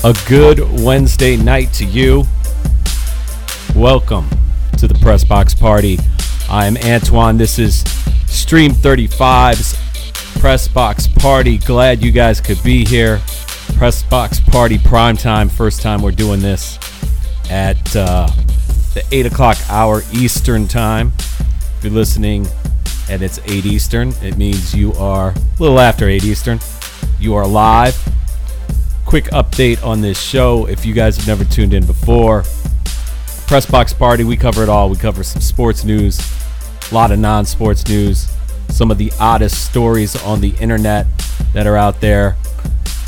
A good Wednesday night to you. Welcome to the Press Box Party. I'm Antoine. This is Stream 35's Press Box Party. Glad you guys could be here. Press Box Party prime time. First time we're doing this at the 8 o'clock hour Eastern time. If you're listening and it's 8 Eastern, it means you are a little after 8 Eastern. You are live. Quick update on this show. If you guys have never tuned in before, Press Box Party, we cover it all. We cover some sports news, a lot of non-sports news, some of the oddest stories on the internet that are out there.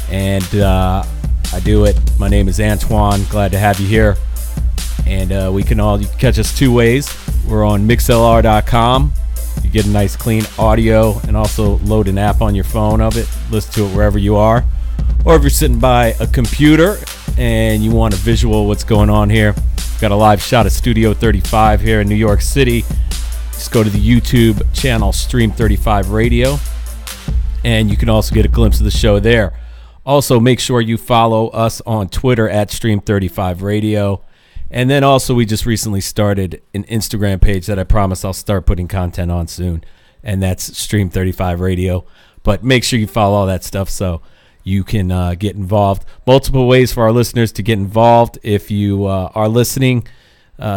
And I do it. My name is Antoine. Glad to have you here. And you can catch us two ways. We're on mixlr.com. You get a nice clean audio and also load an app on your phone of it. Listen to it wherever you are. Or if you're sitting by a computer and you want a visual of what's going on here, got a live shot of Studio 35 here in New York City. Just go to the YouTube channel Stream 35 Radio, and you can also get a glimpse of the show there. Also, make sure you follow us on Twitter at Stream 35 Radio. And then also, we just recently started an Instagram page that I promise I'll start putting content on soon, and that's Stream 35 Radio. But make sure you follow all that stuff so you can get involved. Multiple ways for our listeners to get involved. If you are listening,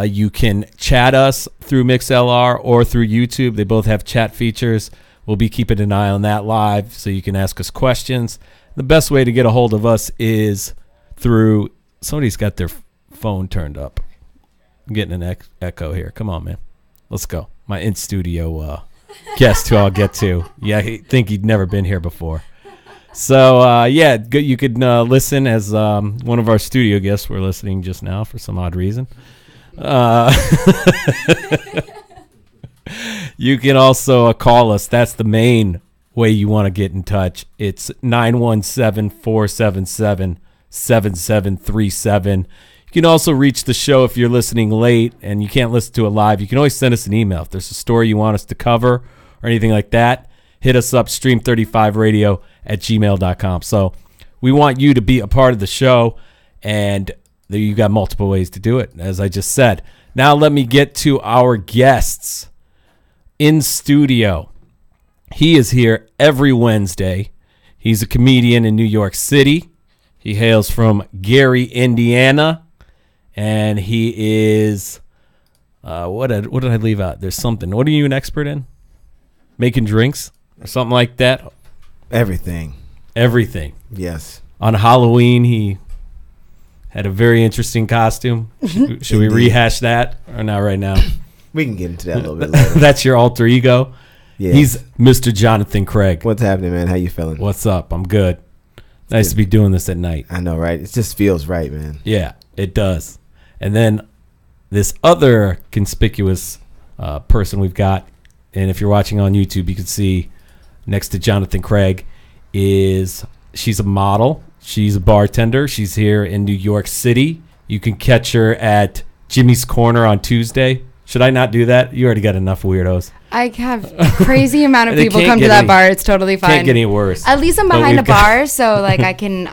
you can chat us through MixLR or through YouTube. They both have chat features. We'll be keeping an eye on that live so you can ask us questions. The best way to get a hold of us is through, somebody's got their phone turned up. I'm getting an echo here. Come on, man. Let's go. My in-studio guest who I'll get to. Yeah, I think he'd never been here before. So, you could listen as one of our studio guests. We're listening just now for some odd reason. You can also call us. That's the main way you want to get in touch. It's 917-477-7737. You can also reach the show if you're listening late and you can't listen to it live. You can always send us an email. If there's a story you want us to cover or anything like that, hit us up, stream35radio@gmail.com. So we want you to be a part of the show, and you got multiple ways to do it, as I just said. Now let me get to our guests in studio. He is here every Wednesday. He's a comedian in New York City. He hails from Gary, Indiana, and he is what did I leave out? There's something. What are you an expert in? Making drinks? Or something like that? Everything. Yes. On Halloween, he had a very interesting costume. Should we rehash that or not right now? We can get into that a little bit later. That's your alter ego? Yeah. He's Mr. Johnathan Craig. What's happening, man? How you feeling? What's up? I'm good. Nice to be doing this at night. I know, right? It just feels right, man. Yeah, it does. And then this other conspicuous person we've got, and if you're watching on YouTube, you can see next to Johnathan Craig she's a model. She's a bartender. She's here in New York City. You can catch her at Jimmy's Corner on Tuesday. Should I not do that? You already got enough weirdos. I have crazy amount of people come to that bar. It's totally fine. Can't get any worse. At least I'm behind a bar, so like I can.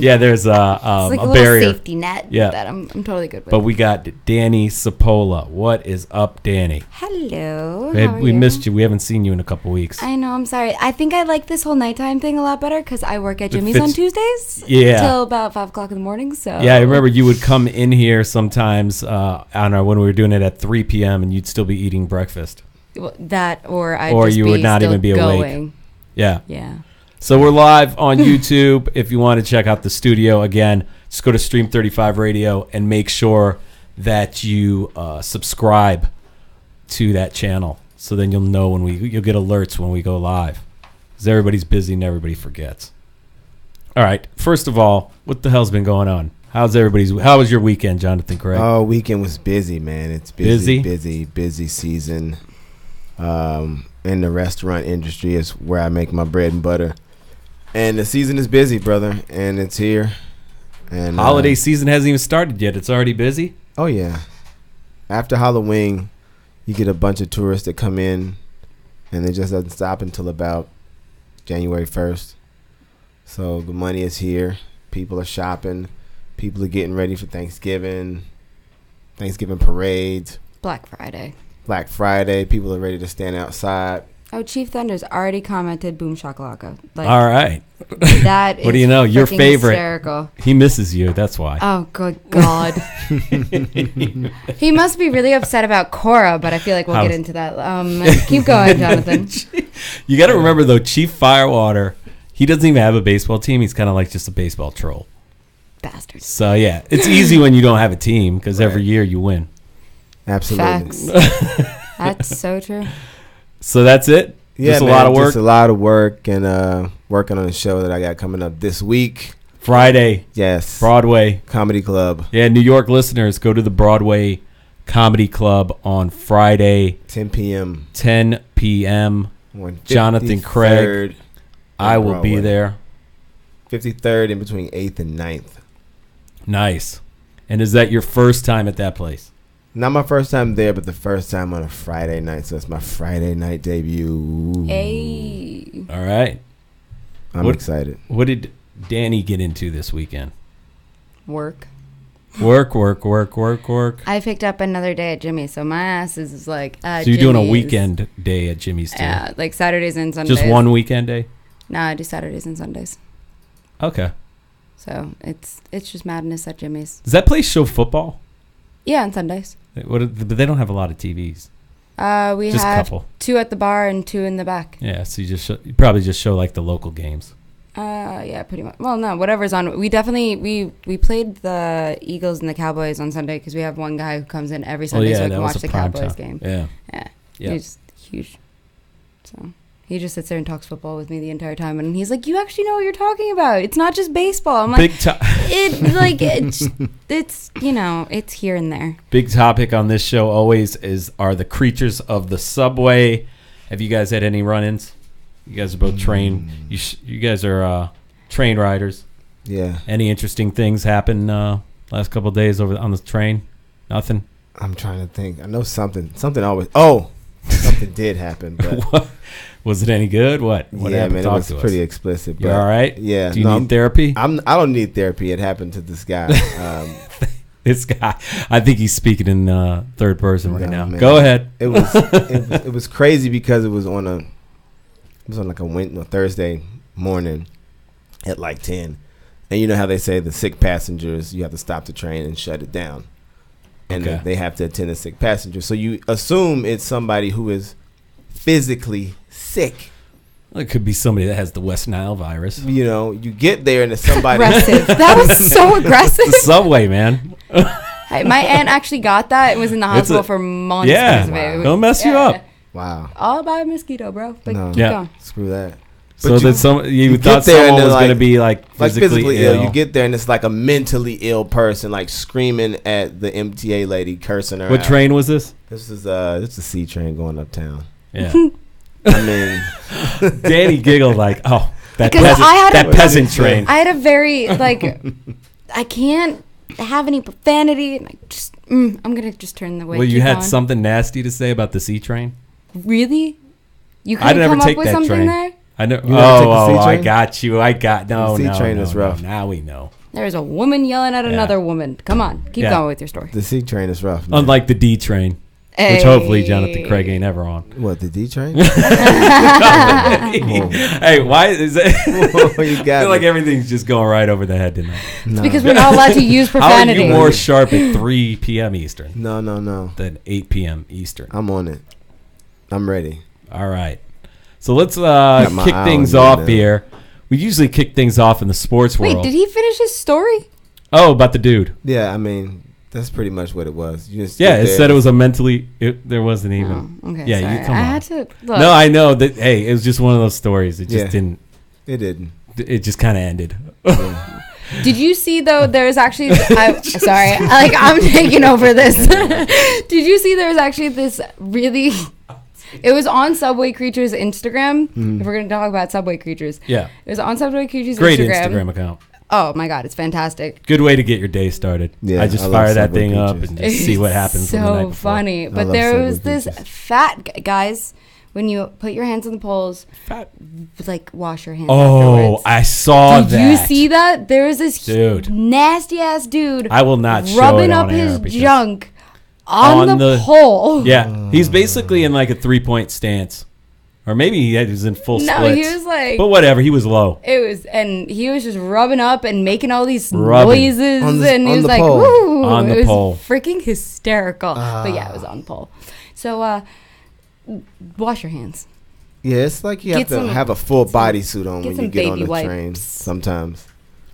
Yeah, there's it's like a barrier. safety net. Yeah, that I'm totally good with. But we got Dani Sapola. What is up, Dani? Hello. We missed you. We haven't seen you in a couple weeks. I know. I'm sorry. I think I like this whole nighttime thing a lot better because I work at Jimmy's on Tuesdays. Yeah. Till about 5 o'clock in the morning. So. Yeah, I remember you would come in here sometimes. I don't know, when we were doing it at 3 p.m. and you'd still be eating breakfast. That or you would not even be awake. Yeah. So we're live on YouTube. If you want to check out the studio again, just go to Stream 35 Radio and make sure that you subscribe to that channel. So then you'll know you'll get alerts when we go live. Because everybody's busy and everybody forgets. All right. First of all, what the hell's been going on? How was your weekend, Johnathan Craig? Oh, weekend was busy, man. It's busy season. In the restaurant industry is where I make my bread and butter, and the season is busy, brother, and it's here. And holiday season hasn't even started yet. It's already busy. Oh yeah, after Halloween, you get a bunch of tourists that come in, and it just doesn't stop until about January 1st. So the money is here. People are shopping. People are getting ready for Thanksgiving parades. Black Friday. People are ready to stand outside. Oh, Chief Thunder's already commented boom shakalaka. Like, all right. That is what do you know? Your favorite. Hysterical. He misses you. That's why. Oh, good God. He must be really upset about Cora, but I feel like we'll get into that. Keep going, Jonathan. You got to remember, though, Chief Firewater, he doesn't even have a baseball team. He's kind of like just a baseball troll. Bastard. So, yeah, it's easy when you don't have a team because every year you win. Absolutely. Facts. That's so true. So that's it? Yeah, just man, a lot of work? Just a lot of work and working on a show that I got coming up this week. Friday. Yes. Broadway. Comedy Club. Yeah, New York listeners, go to the Broadway Comedy Club on Friday. 10 p.m. 10 p.m. Johnathan Craig. I will be there. 53rd in between 8th and 9th. Nice. And is that your first time at that place? Not my first time there, but the first time on a Friday night. So it's my Friday night debut. Hey. All right. I'm excited. What did Dani get into this weekend? Work. I picked up another day at Jimmy's, so my ass is like so you're doing a weekend day at Jimmy's too? Yeah, like Saturdays and Sundays. Just one weekend day? No, I do Saturdays and Sundays. Okay. So it's just madness at Jimmy's. Does that place show football? Yeah, on Sundays. But they don't have a lot of TVs. We just have a couple. 2 at the bar and 2 in the back. Yeah, so you probably just show like the local games. Yeah, pretty much. Well, no, whatever's on. We definitely we played the Eagles and the Cowboys on Sunday because we have one guy who comes in every Sunday so we can watch the Cowboys game. Yeah. He's huge. So he just sits there and talks football with me the entire time, and he's like, "You actually know what you're talking about. It's not just baseball." I'm like, it's it's here and there. Big topic on this show always are the creatures of the subway. Have you guys had any run-ins? You guys are both trained. You guys are train riders. Yeah. Any interesting things happen last couple of days over on the train? Nothing. I'm trying to think. I know something. Something always. Oh, something did happen. But was it any good? What yeah, happened? man, it was pretty explicit. You all right? Yeah. Do you need therapy? I don't need therapy. It happened to this guy. This guy, I think he's speaking in third person right now. Man. Go ahead. It was crazy because it was on like a Thursday morning at like 10. And you know how they say the sick passengers, you have to stop the train and shut it down. And they have to attend the sick passenger. So you assume it's somebody who is physically sick. Well, it could be somebody that has the West Nile virus. You know, you get there and it's somebody. Aggressive. That was so aggressive. It's the subway, man. My aunt actually got that and was in the hospital for months because of it. Don't mess you up. Wow. All by a mosquito, bro. But keep going. Screw that. So you thought someone was going to be like physically ill. You get there and it's like a mentally ill person like screaming at the MTA lady, cursing her. What train was this? This is a C train going uptown. Yeah. I mean, Dani giggled like, oh, that peasant train. I had a very I can't have any profanity. And I'm gonna just turn the way. Well, you had something nasty to say about the C train. Really? You couldn't come up with something train. there? I know. I got you. No. The C train is rough. Now we know. There's a woman yelling at another woman. Come on, keep going with your story. The C train is rough, man. Unlike the D train, which hopefully Johnathan Craig ain't ever on. What, the D train? Hey, why is it? You got I feel like everything's just going right over the head tonight. It's because we're not allowed to use profanity. How are you more sharp at 3 p.m. Eastern? No. Than 8 p.m. Eastern. I'm on it. I'm ready. All right. So let's kick things off here. We usually kick things off in the sports world. Wait, did he finish his story? Oh, about the dude. Yeah, I mean, that's pretty much what it was. It said it was a mentally. There wasn't even. Oh, okay. Yeah, sorry. you come on. I had to look. No, I know that. Hey, it was just one of those stories. It just didn't. It didn't. It just kind of ended. Yeah. Did you see though? There's actually. Sorry, I'm taking over this. Did you see there was actually this really? It was on Subway Creatures Instagram. If we're gonna talk about Subway Creatures, yeah, it was on Subway Creatures Great Instagram. Instagram account. Oh my god, it's fantastic. Good way to get your day started. Yeah, I just fire that thing up and just see what happens. So funny. But there was this fat guys when you put your hands on the poles, like wash your hands. Oh, afterwards. I saw that. Did you see that? There was this dude, nasty ass dude. I will not show rubbing it up on air his because junk on the pole. Yeah, he's basically in like a 3-point stance. Or maybe he was in full splits. No, he was like... But whatever, he was low. And he was just rubbing up and making all these noises. And he was like, pole. woo. On the pole. Freaking hysterical. But yeah, it was on the pole. So, wash your hands. Yeah, it's like you have to have a full bodysuit on when you get on the train sometimes.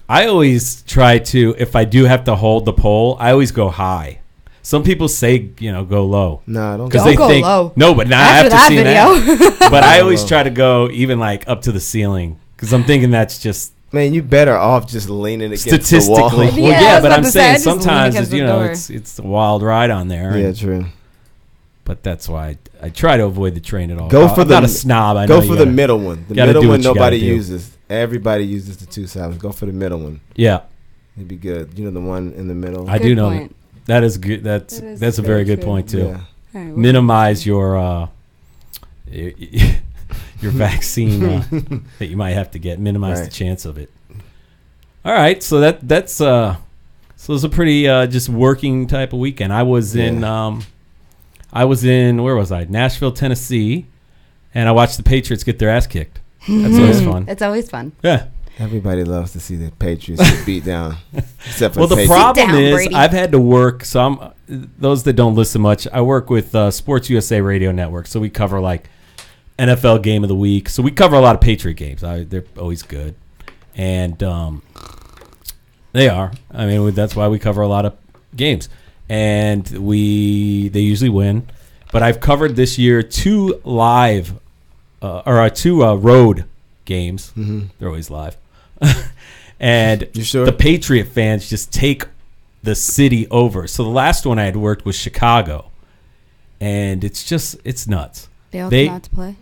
I always try to, if I do have to hold the pole, I always go high. Some people say, go low. No, don't go low. No, but now after I have to see that. But I always try to go even like up to the ceiling because I'm thinking that's just. Man, you better off just leaning against statistically. the wall. Well, yeah, but I'm saying sometimes it's a wild ride on there. Yeah, true. But that's why I try to avoid the train at all. I'm not a snob. I go know for the middle one. The middle one nobody uses. Everybody uses the two sides. Go for the middle one. Yeah, it'd be good. The one in the middle. I do know that. That is good. That's a very good point too. Yeah. Right, minimize your vaccine that you might have to get. Minimize the chance of it. All right, so that's so it was a pretty just working type of weekend. I was in where was I? Nashville, Tennessee, and I watched the Patriots get their ass kicked. That's always fun. It's always fun. Yeah. Everybody loves to see the Patriots get beat down. Except for the problem is Brady. I've had to work. So those that don't listen much, I work with Sports USA Radio Network. So we cover like NFL Game of the Week. So we cover a lot of Patriot games. They're always good. And they are. I mean, that's why we cover a lot of games. And they usually win. But I've covered this year 2 live two road games. Mm-hmm. They're always live. And sure? The Patriot fans just take the city over. So the last one I had worked was Chicago. And it's nuts. They all come out to play?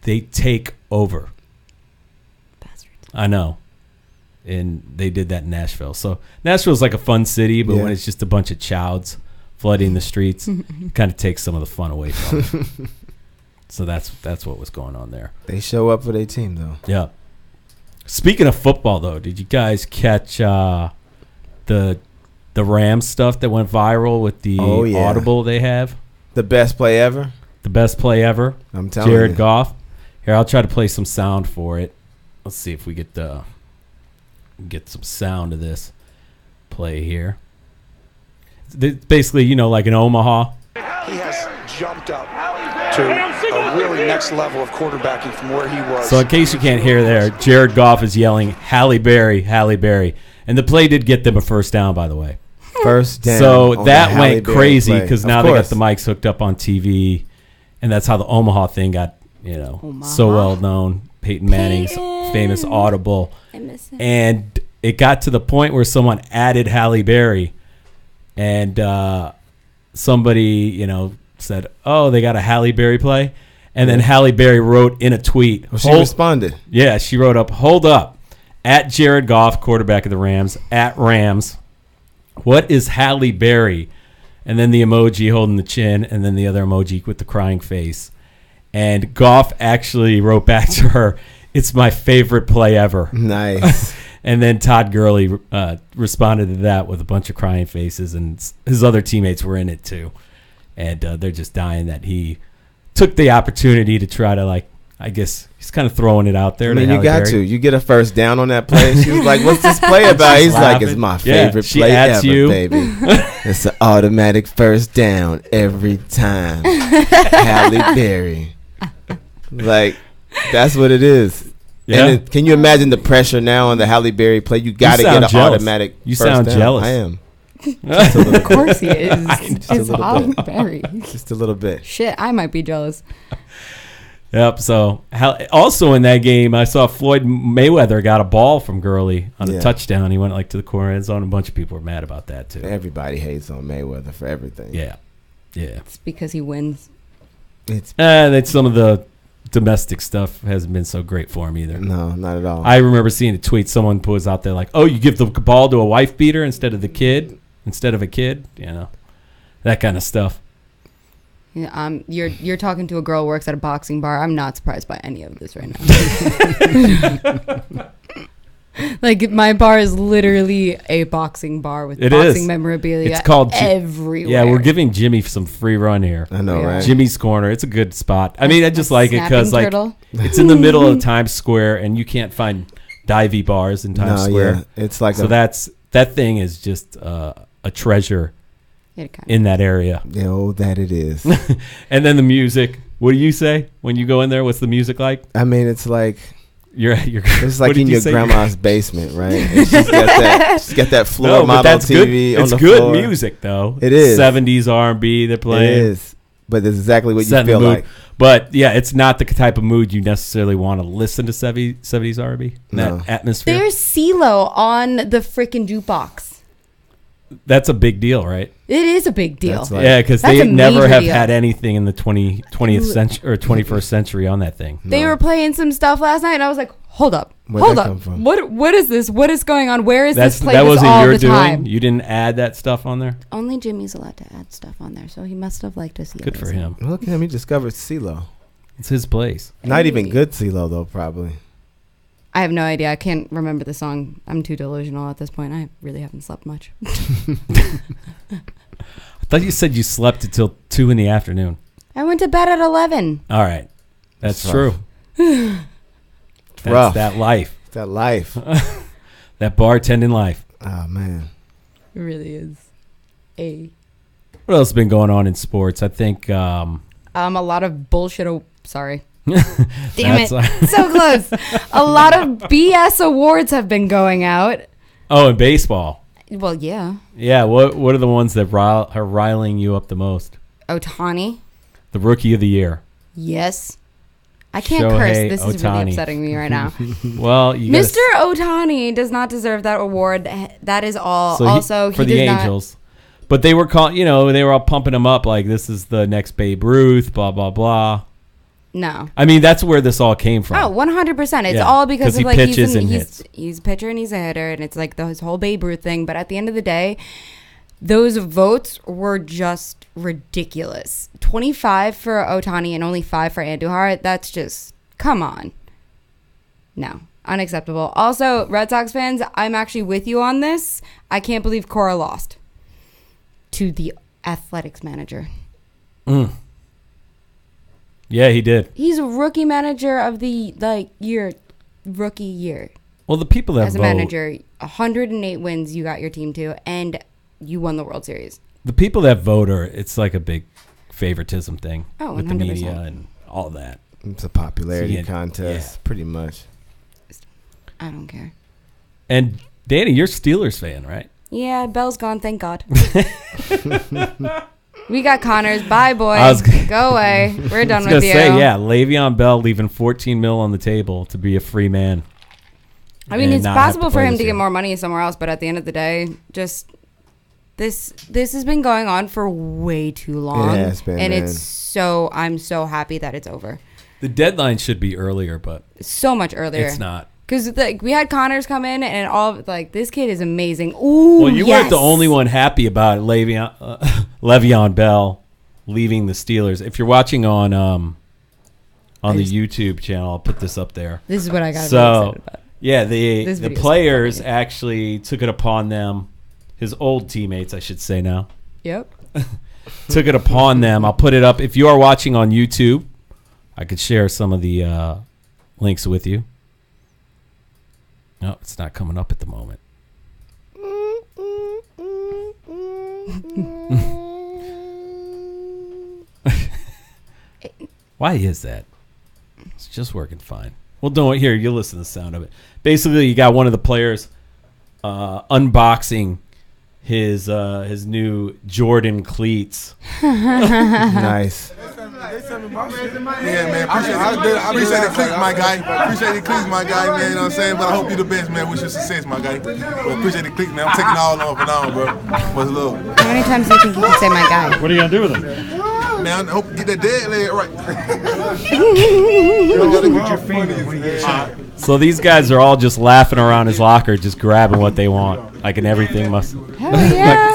They take over. Bastards. I know. And they did that in Nashville. So Nashville's like a fun city, but when it's just a bunch of chowds flooding the streets, it kind of takes some of the fun away from it. So that's what was going on there. They show up for their team, though. Yeah. Speaking of football, though, did you guys catch the Rams stuff that went viral with the audible they have? The best play ever? The best play ever. I'm telling you. Jared Goff. Here, I'll try to play some sound for it. Let's see if we get some sound of this play here. It's basically, like in Omaha. He has jumped up to a really next level of quarterbacking from where he was. So in case you can't hear there, Jared Goff is yelling, Halle Berry, Halle Berry. And the play did get them a first down, by the way. First down. So that went crazy because now they got the mics hooked up on TV. And that's how the Omaha thing got, so well known. Peyton Manning's famous audible. I miss him. And it got to the point where someone added Halle Berry. And somebody, said, oh, they got a Halle Berry play. And then Halle Berry wrote in a tweet. Well, she responded. Yeah, she wrote up, hold up. At Jared Goff, quarterback of the Rams, at Rams, what is Halle Berry? And then the emoji holding the chin, and then the other emoji with the crying face. And Goff actually wrote back to her, it's my favorite play ever. Nice. And then Todd Gurley responded to that with a bunch of crying faces, and his other teammates were in it too. And they're just dying that he took the opportunity to try to, I guess he's kind of throwing it out there. I mean, you got to. You get a first down on that play. She was like, what's this play about? He's like, it's my favorite play ever, baby. It's an automatic first down every time. Halle Berry. That's what it is. Yeah. And can you imagine the pressure now on the Halle Berry play? You got to get an automatic first down. You sound jealous. I am. Of course he is. It's Halle Berry. Just a little bit. Shit, I might be jealous. Yep. So also in that game, I saw Floyd Mayweather got a ball from Gurley on a touchdown. He went to the corner end zone. A bunch of people were mad about that too. Everybody hates on Mayweather for everything. Yeah. It's because he wins. That's some of the domestic stuff hasn't been so great for him either. No, not at all. I remember seeing a tweet someone was out there like, "Oh, you give the ball to a wife beater instead of a kid, that kind of stuff." Yeah, you're talking to a girl who works at a boxing bar. I'm not surprised by any of this right now. Like, my bar is literally a boxing bar with boxing memorabilia. It's called everywhere. Yeah, we're giving Jimmy some free run here. I know, right? Jimmy's Corner. It's a good spot. I mean, I just like it because like it's in the middle of Times Square, and you can't find divey bars in Times Square. Yeah. It's like that thing is just a treasure in that area. Oh, that it is. And then the music. What do you say when you go in there? What's the music like? I mean, it's like. It's like in your grandma's basement, right? And she's got that floor model TV on the floor. It's good music, though. It is 70s R&B they're playing. It is, but it's exactly what you feel like. But yeah, it's not the type of mood you necessarily want to listen to 70s R&B. That atmosphere. There's CeeLo on the freaking jukebox. That's a big deal, right? It is a big deal. Yeah, because they never have had anything in the 20th century or 21st century on that thing. They were playing some stuff last night, and I was like, "Hold up, hold up! What is this? What is going on? Where is this playing all the time?" You didn't add that stuff on there. Only Jimmy's allowed to add stuff on there, so he must have liked to see it. Good for him. Look at him; he discovered CeeLo. It's his place. Not even good CeeLo though, probably. I have no idea. I can't remember the song. I'm too delusional at this point. I really haven't slept much. I thought you said you slept until 2 in the afternoon. I went to bed at 11. All right. That's true. That's rough. That life. That life. That bartending life. Oh, man. It really is. What else has been going on in sports? I think... a lot of bullshit... Sorry. Damn it. So close. A lot of BS awards have been going out. Oh, in baseball. Well, yeah. Yeah, what are the ones that are riling you up the most? Ohtani. The Rookie of the Year. Yes. I can't curse. This is really upsetting me right now. Well, Mr. Ohtani does not deserve that award. That is all. So for the Angels. But they were they were all pumping him up like this is the next Babe Ruth, blah, blah, blah. No. I mean, that's where this all came from. Oh, 100%. It's all because of like he's a pitcher and he's a hitter, and it's like his whole Babe Ruth thing. But at the end of the day, those votes were just ridiculous. 25 for Ohtani and only 5 for Andujar. That's just, come on. No, unacceptable. Also, Red Sox fans, I'm actually with you on this. I can't believe Cora lost to the athletics manager. Yeah, he did. He's a rookie manager of the rookie year. Well, the people that as a manager, 108 wins you got your team to, and you won the World Series. The people that vote it's like a big favoritism thing with 100%. The media and all that. It's a popularity contest, pretty much. I don't care. And Dani, you're a Steelers fan, right? Yeah, Bell's gone, thank God. We got Connors. Bye, boy. Go away. We're done with you. Le'Veon Bell leaving $14 million on the table to be a free man. I mean, it's possible for him to get more money somewhere else, but at the end of the day, just this has been going on for way too long. It has been, and I'm so happy that it's over. The deadline should be earlier, but so much earlier. It's not. Because we had Connors come in and all this kid is amazing. Ooh, well, you weren't the only one happy about Le'Veon Bell leaving the Steelers. If you're watching on the YouTube channel, I'll put this up there. This is what I got really excited about. Yeah, the players actually took it upon them, his old teammates, I should say now. Yep. Took it upon them. I'll put it up. If you are watching on YouTube, I could share some of the links with you. No, it's not coming up at the moment. Why is that? It's just working fine. Well, don't here. You'll listen to the sound of it. Basically, you got one of the players unboxing his new Jordan cleats. Nice. Yeah, man. Appreciate the cleats, my guy. Appreciate the cleats, my guy, man. You know what I'm saying? But I hope you the best, man. Wish you success, my guy. But appreciate the cleats, man. I'm taking all off and on, bro. What's love? How many times do you think you can say my guy? What are you going to do with them? Man, I hope you get that dead leg right. So these guys are all just laughing around his locker, just grabbing what they want. Like an everything must. Hell yeah.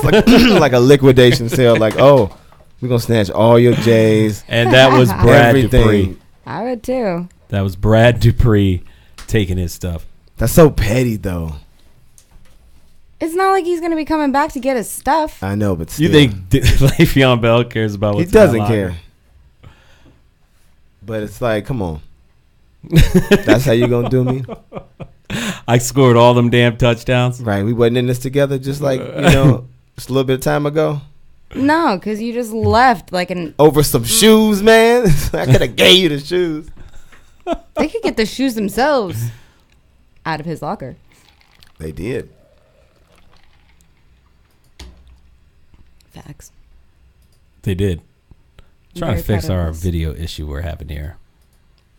like a liquidation sale. Like, oh, We're going to snatch all your J's. And that was Brad Dupree. I would too. That was Brad Dupree taking his stuff. That's so petty, though. It's not like he's going to be coming back to get his stuff. I know, but still. You think Le'Veon Bell cares about what's He doesn't care. But it's like, come on. That's how you going to do me? I scored all them damn touchdowns. Right. We wasn't in this together just like, just a little bit of time ago. No, because you just left like an... Over some shoes, man. I could have gave you the shoes. They could get the shoes themselves out of his locker. They did. Facts. They did. Trying to fix our this. video issue we're having here.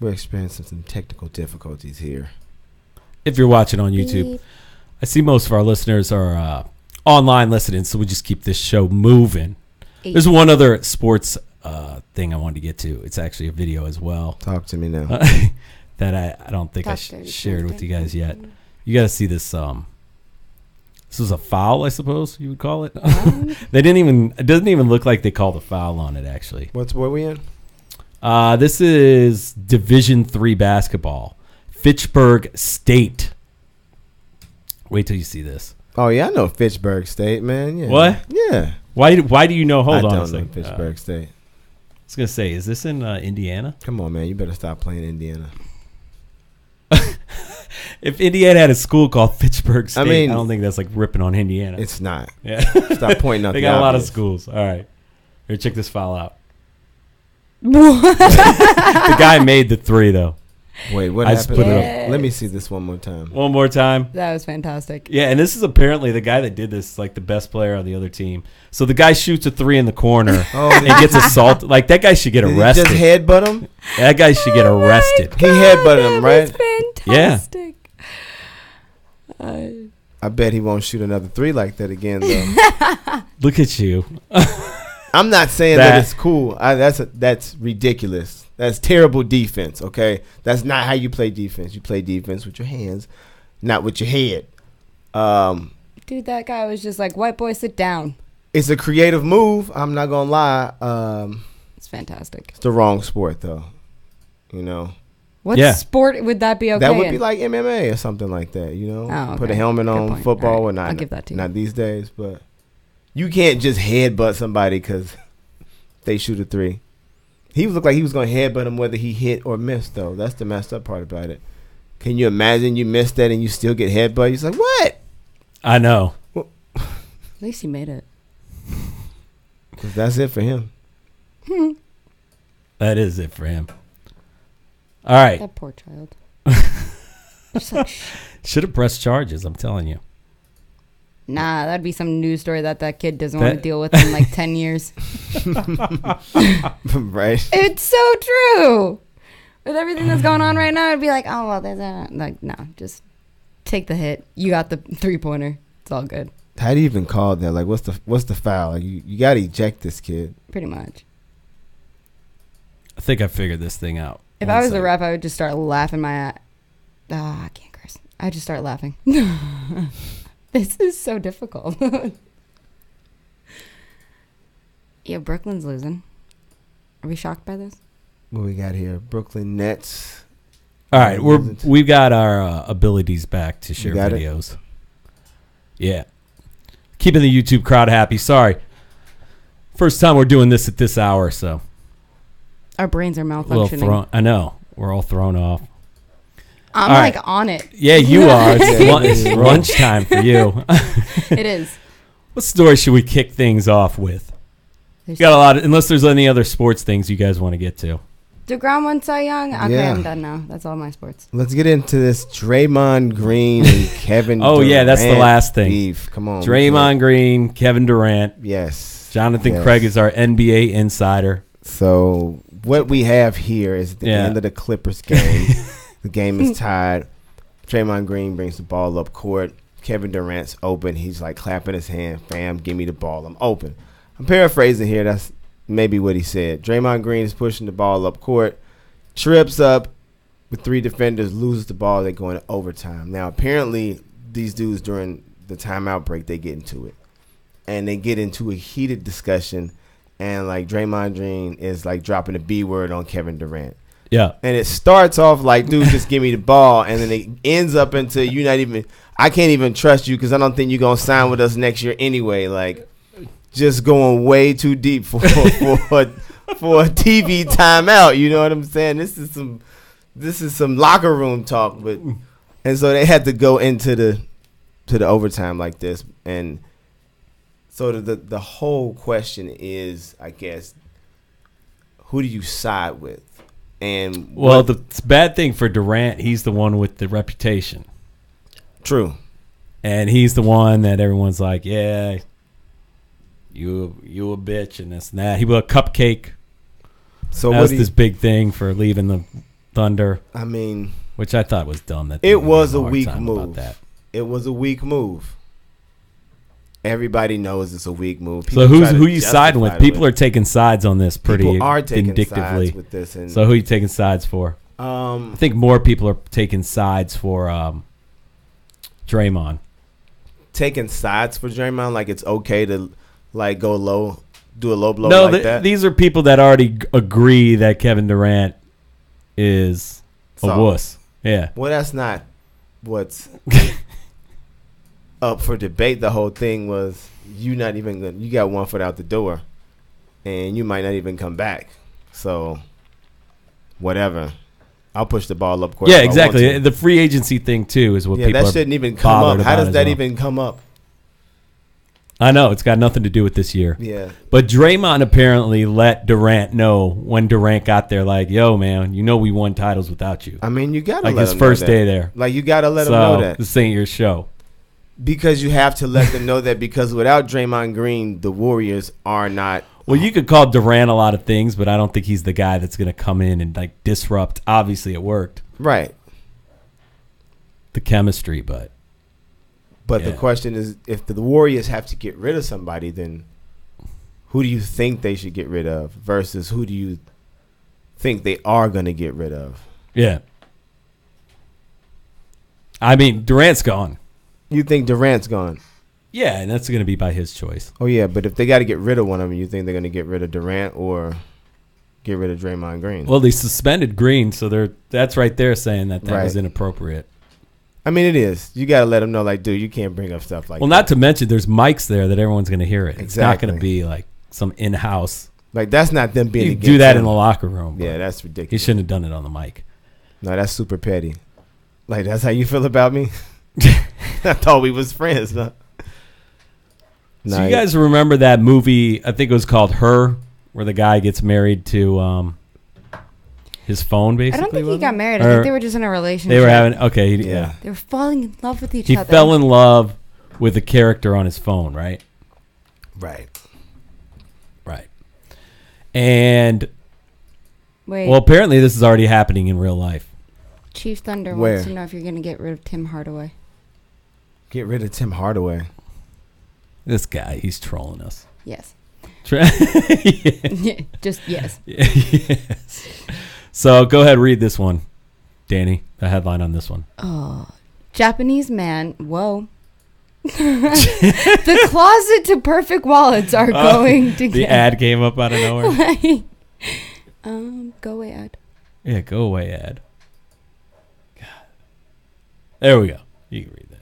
We're experiencing some technical difficulties here. If you're watching on YouTube, I see most of our listeners are online listening, so we just keep this show moving. There's one other sports thing I wanted to get to. It's actually a video as well. Talk to me now. That I don't think I shared with you guys yet. You got to see this. This was a foul, I suppose you would call it. They didn't even. It doesn't even look like they called a foul on it. Actually, What we in? this is Division III basketball. Fitchburg State. Wait till you see this. Oh yeah, I know Fitchburg State, man. Yeah. What? Yeah. Why do you know? Hold I on a don't know second. Fitchburg State. I was gonna say, is this in Indiana? Come on, man. You better stop playing Indiana. If Indiana had a school called Fitchburg State, I mean, don't think that's like ripping on Indiana. It's not. Yeah. Stop pointing out. They the got a lot of obvious. schools. All right. Here, check this foul out. The guy made the three, though. Wait, what I just happened? put it up. Let me see this one more time. One more time. That was fantastic. Yeah, and this is apparently the guy that did this, like the best player on the other team. So the guy shoots a three in the corner and gets assaulted. Like, that guy should get Did arrested. he just headbutt him? That guy should get arrested. He headbutted him, right? Fantastic. I bet he won't shoot another three like that again, though. Look at you. I'm not saying that it's cool. That's ridiculous. That's terrible defense, okay? That's not how you play defense. You play defense with your hands, not with your head. Dude, that guy was just like, white boy, sit down. It's a creative move. I'm not going to lie. It's fantastic. It's the wrong sport, though. You know? What sport would that be okay That would be in? like MMA or something like that, you know? Oh, okay. Put a helmet Good on point. football All or right. not. I'll give that to you. Not these days, but you can't just headbutt somebody because they shoot a three. He looked like he was going to headbutt him whether he hit or missed, though. That's the messed up part about it. Can you imagine you missed that and you still get headbutt? He's like, what? I know. Well, At least he made it. 'cause that's it for him. That is it for him. All right. That poor child. Just like, Should have pressed charges, I'm telling you. nah, that'd be some news story that kid doesn't want to deal with in like 10 years. Right? It's so true. With everything that's going on right now, it'd be like, oh, well, there's a... Like, no, just take the hit. You got the three-pointer. It's all good. How do you even call that? Like, what's the foul? Like, you got to eject this kid. Pretty much. I think I figured this thing out. If I was the ref, I would just start laughing my ass. I can't curse. I'd just start laughing. This is so difficult. Yeah, Brooklyn's losing. Are we shocked by this? What we got here? Brooklyn Nets. All right, we've got our abilities back to share got it? videos. Yeah. Keeping the YouTube crowd happy. Sorry. First time we're doing this at this hour, so. Our brains are A little malfunctioning. thrown. I know. We're all thrown off. I'm All like right. on it. Yeah, you are. It's Yeah. lunchtime for you. It is. What story should we kick things off with? There's Got a lot of, unless there's any other sports things you guys want to get to. DeGrom won Cy Young. Okay, Yeah. I'm done now. That's all my sports. Let's get into this Draymond Green and Kevin Oh, Durant yeah, that's the last thing. beef. Come on. Draymond Green, Kevin Durant. Yes. Johnathan Yes. Craig is our NBA insider. So what we have here is at the end of the Clippers game. The game is tied. Draymond Green brings the ball up court. Kevin Durant's open. He's like clapping his hand. Fam, give me the ball. I'm open. I'm paraphrasing here. That's maybe what he said. Draymond Green is pushing the ball up court. Trips up with three defenders. Loses the ball. They go into overtime. Now, apparently, these dudes during the timeout break, they get into it. And they get into a heated discussion. and like Draymond Green is like dropping the B word on Kevin Durant. Yeah. And it starts off like, dude, just give me the ball, and then it ends up into you not even. I can't even trust you because I don't think you're gonna sign with us next year anyway. Like, just going way too deep for a TV timeout. You know what I'm saying? This is some locker room talk, and so they had to go into the overtime like this, and so the whole question is, I guess, who do you side with? And the bad thing for Durant, he's the one with the reputation. True. And he's the one that everyone's like, yeah, you a bitch and this and that. He was a cupcake. So that was this big thing for leaving the Thunder. I mean, which I thought was dumb. That it was a weak move. It was a weak move. Everybody knows it's a weak move. People so who you siding with? People are taking sides on this pretty vindictively. Sides with this, so who are you taking sides for? I think more people are taking sides for Draymond. Taking sides for Draymond, like it's okay to like go low, do a low blow like that? These are people that already agree that Kevin Durant is a wuss. Yeah. Well, that's not what's up for debate. The whole thing was you got 1 foot out the door, and you might not even come back. So, whatever. I'll push the ball up court. Yeah, exactly. The free agency thing too is what people are. That shouldn't even come up. How does that even come up? I know it's got nothing to do with this year. Yeah. But Draymond apparently let Durant know when Durant got there, like, "Yo, man, you know we won titles without you." I mean, you gotta like let his first day there. Like you gotta let him know that this ain't your show. Because you have to let them know that because without Draymond Green, the Warriors are not. Well, you could call Durant a lot of things, but I don't think he's the guy that's going to come in and like disrupt. Obviously, it worked. Right. The chemistry, but the question is, if the Warriors have to get rid of somebody, then who do you think they should get rid of versus who do you think they are going to get rid of? Yeah. I mean, Durant's gone. You think Durant's gone? Yeah, and that's going to be by his choice. Oh, yeah, but if they got to get rid of one of them, you think they're going to get rid of Durant or get rid of Draymond Green? Well, they suspended Green, so that's right there saying that was inappropriate. I mean, it is. You got to let them know, like, dude, you can't bring up stuff like that. Well, not to mention there's mics there that everyone's going to hear it. Exactly. It's not going to be like some in-house. Like, that's not them being against do that him. In the locker room. Yeah, that's ridiculous. He shouldn't have done it on the mic. No, that's super petty. Like, that's how you feel about me? I thought we was friends, huh? So you guys remember that movie, I think it was called Her, where the guy gets married to his phone, basically? I don't think he got married. I think they were just in a relationship. They were having, yeah. They were falling in love with each other. He fell in love with a character on his phone, right? Right. And, wait. Well, apparently this is already happening in real life. Chief Thunder wants to know if you're going to get rid of Tim Hardaway. Get rid of Tim Hardaway? This guy, he's trolling us. Yes. Yeah. Just yes. Yes. So go ahead, read this one, Dani. The headline on this one. Oh, Japanese man. Whoa. The closet to perfect wallets are going to the ad came up out of nowhere. Go away ad. Yeah, go away ad. God. There we go. You can read that.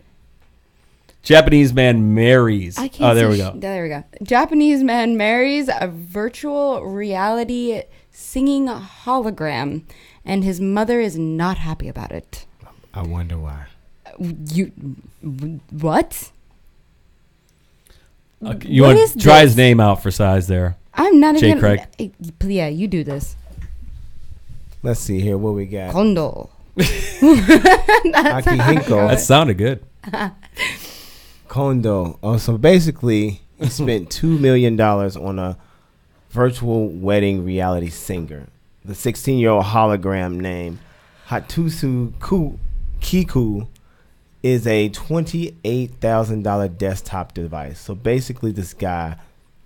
Japanese man marries. There we go. There we go. Japanese man marries a virtual reality singing hologram, and his mother is not happy about it. I wonder why. What? You want to try his name out for size there? I'm not even. Craig. Yeah, you do this. Let's see here what we got. Kondo. Akihiko. That sounded good. Kondo. Oh, so basically, he spent $2 million on a virtual wedding reality singer. The 16-year-old hologram named Hatsusu Kiku is a $28,000 desktop device. So basically, this guy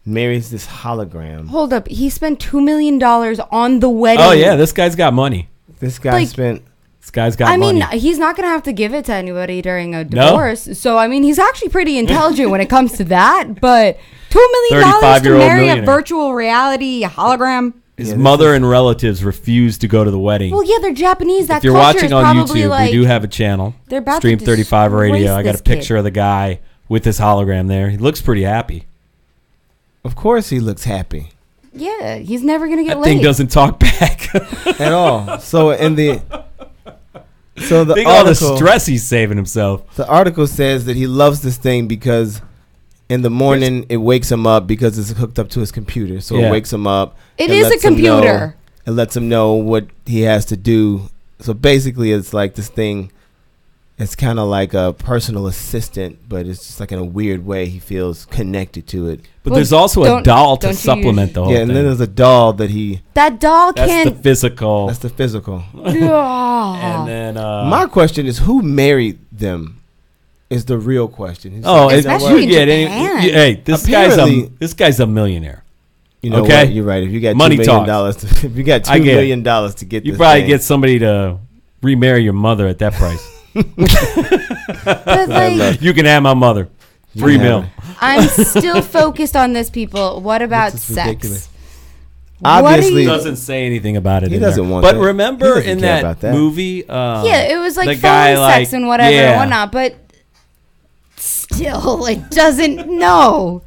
marries this hologram. Hold up. He spent $2 million on the wedding. Oh, yeah. This guy's got money. This guy spent This guy's got money. I mean, he's not going to have to give it to anybody during a divorce. No. So, I mean, he's actually pretty intelligent when it comes to that. But $2 million to marry a virtual reality hologram. His mother and relatives refused to go to the wedding. Well, yeah, they're Japanese. That if you're culture watching is on probably YouTube, like, we do have a channel, they're about Stream to 35 Radio. I got a picture kid. of the guy with his hologram there. He looks pretty happy. Of course he looks happy. Yeah, he's never going to get that laid. Thing doesn't talk back. At all. So the think article, all the stress he's saving himself. The article says that he loves this thing because in the morning it wakes him up because it's hooked up to his computer. So it wakes him up. It is a computer. It lets him know what he has to do. So basically it's like this thing. It's kind of like a personal assistant, but it's just like in a weird way he feels connected to it. But there's also a doll to supplement the whole thing. Yeah, and then there's a doll that That doll That's the physical. That's the physical. Yeah. And then my question is, who married them? Is the real question. Especially in Japan. Hey, this guy's a millionaire. You know what? You're right. If you got $2 million, if you got $2 million to get, you probably get somebody to remarry your mother at that price. But like, you can have my mother. $3 million. I'm still focused on this, people. What about sex? Ridiculous. Obviously, he doesn't say anything about it. He doesn't want but that. remember in that movie, it was like phone sex and whatever and whatnot. But still, it doesn't. No,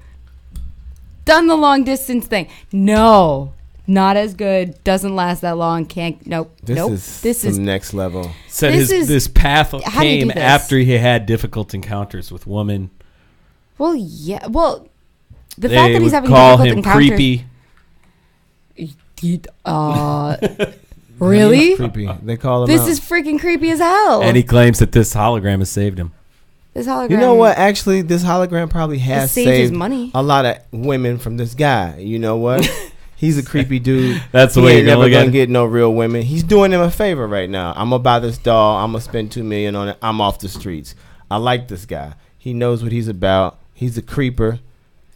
done the long distance thing. No. Not as good. Doesn't last that long. Can't. Nope. This is next level. Said this path came after he had difficult encounters with women. Well, yeah. Well, the fact that he's having call difficult him encounters. Creepy. Really? Creepy. They call him. This is freaking creepy as hell. And he claims that this hologram has saved him. This hologram. You know what? Actually, this hologram probably has saved his money. A lot of women from this guy. You know what? He's a creepy dude. That's the way you're never gonna get no real women. He's doing him a favor right now. I'm gonna buy this doll. I'm gonna spend $2 million on it. I'm off the streets. I like this guy. He knows what he's about. He's a creeper.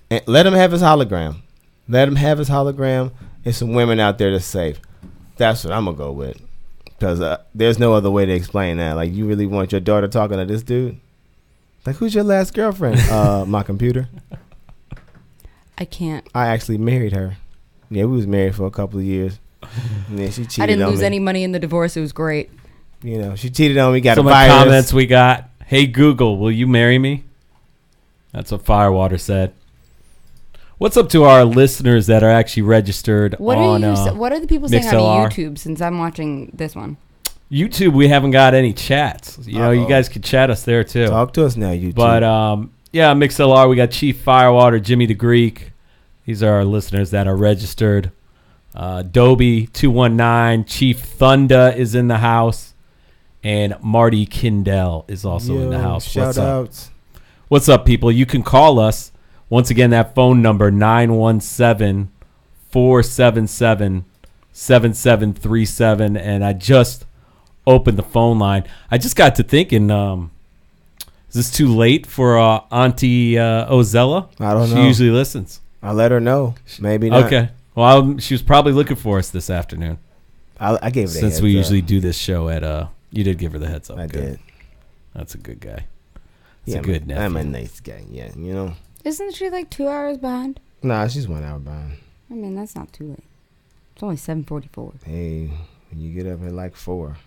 And let him have his hologram. Let him have his hologram. There's some women out there that's safe. That's what I'm gonna go with. Because there's no other way to explain that. Like, you really want your daughter talking to this dude? Like, who's your last girlfriend? My computer. I can't. I actually married her. Yeah, we was married for a couple of years. And then she cheated on me. I didn't lose any money in the divorce. It was great. You know, she cheated on me. Got Some a virus. comments we got. Hey, Google, will you marry me? That's what Firewater said. What's up to our listeners that are actually registered on what are the people saying on YouTube since I'm watching this one? YouTube, we haven't got any chats. You know, you guys can chat us there too. Talk to us now, YouTube. But yeah, MixLR, we got Chief Firewater, Jimmy the Greek. These are our listeners that are registered. Dobie 219, Chief Thunda is in the house, and Marty Kindell is also in the house. Shout outs. What's up, people? You can call us. Once again, that phone number, 917-477-7737. And I just opened the phone line. I just got to thinking, is this too late for Auntie Ozella? I don't know. She usually listens. I'll let her know. Maybe not. Okay. Well, she was probably looking for us this afternoon. I gave her the Since heads we up. usually do this show at you did give her the heads up. I did. That's a good guy. It's a good nephew. I'm a nice guy. Yeah, you know. Isn't she like 2 hours behind? Nah, she's 1 hour behind. I mean, that's not too late. It's only 7:44. Hey, when you get up at like 4.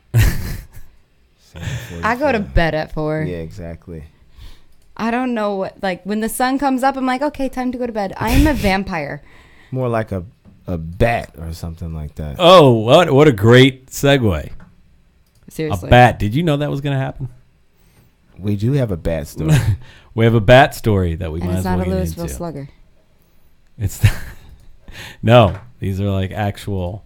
I go to bed at 4. Yeah, exactly. I don't know what, like, when the sun comes up, I'm like, okay, time to go to bed. I am a vampire. More like a bat or something like that. Oh, what a great segue. Seriously. A bat. Did you know that was going to happen? We do have a bat story. We have a bat story that we might as well get into. It's not a Louisville Slugger. It's no, these are like actual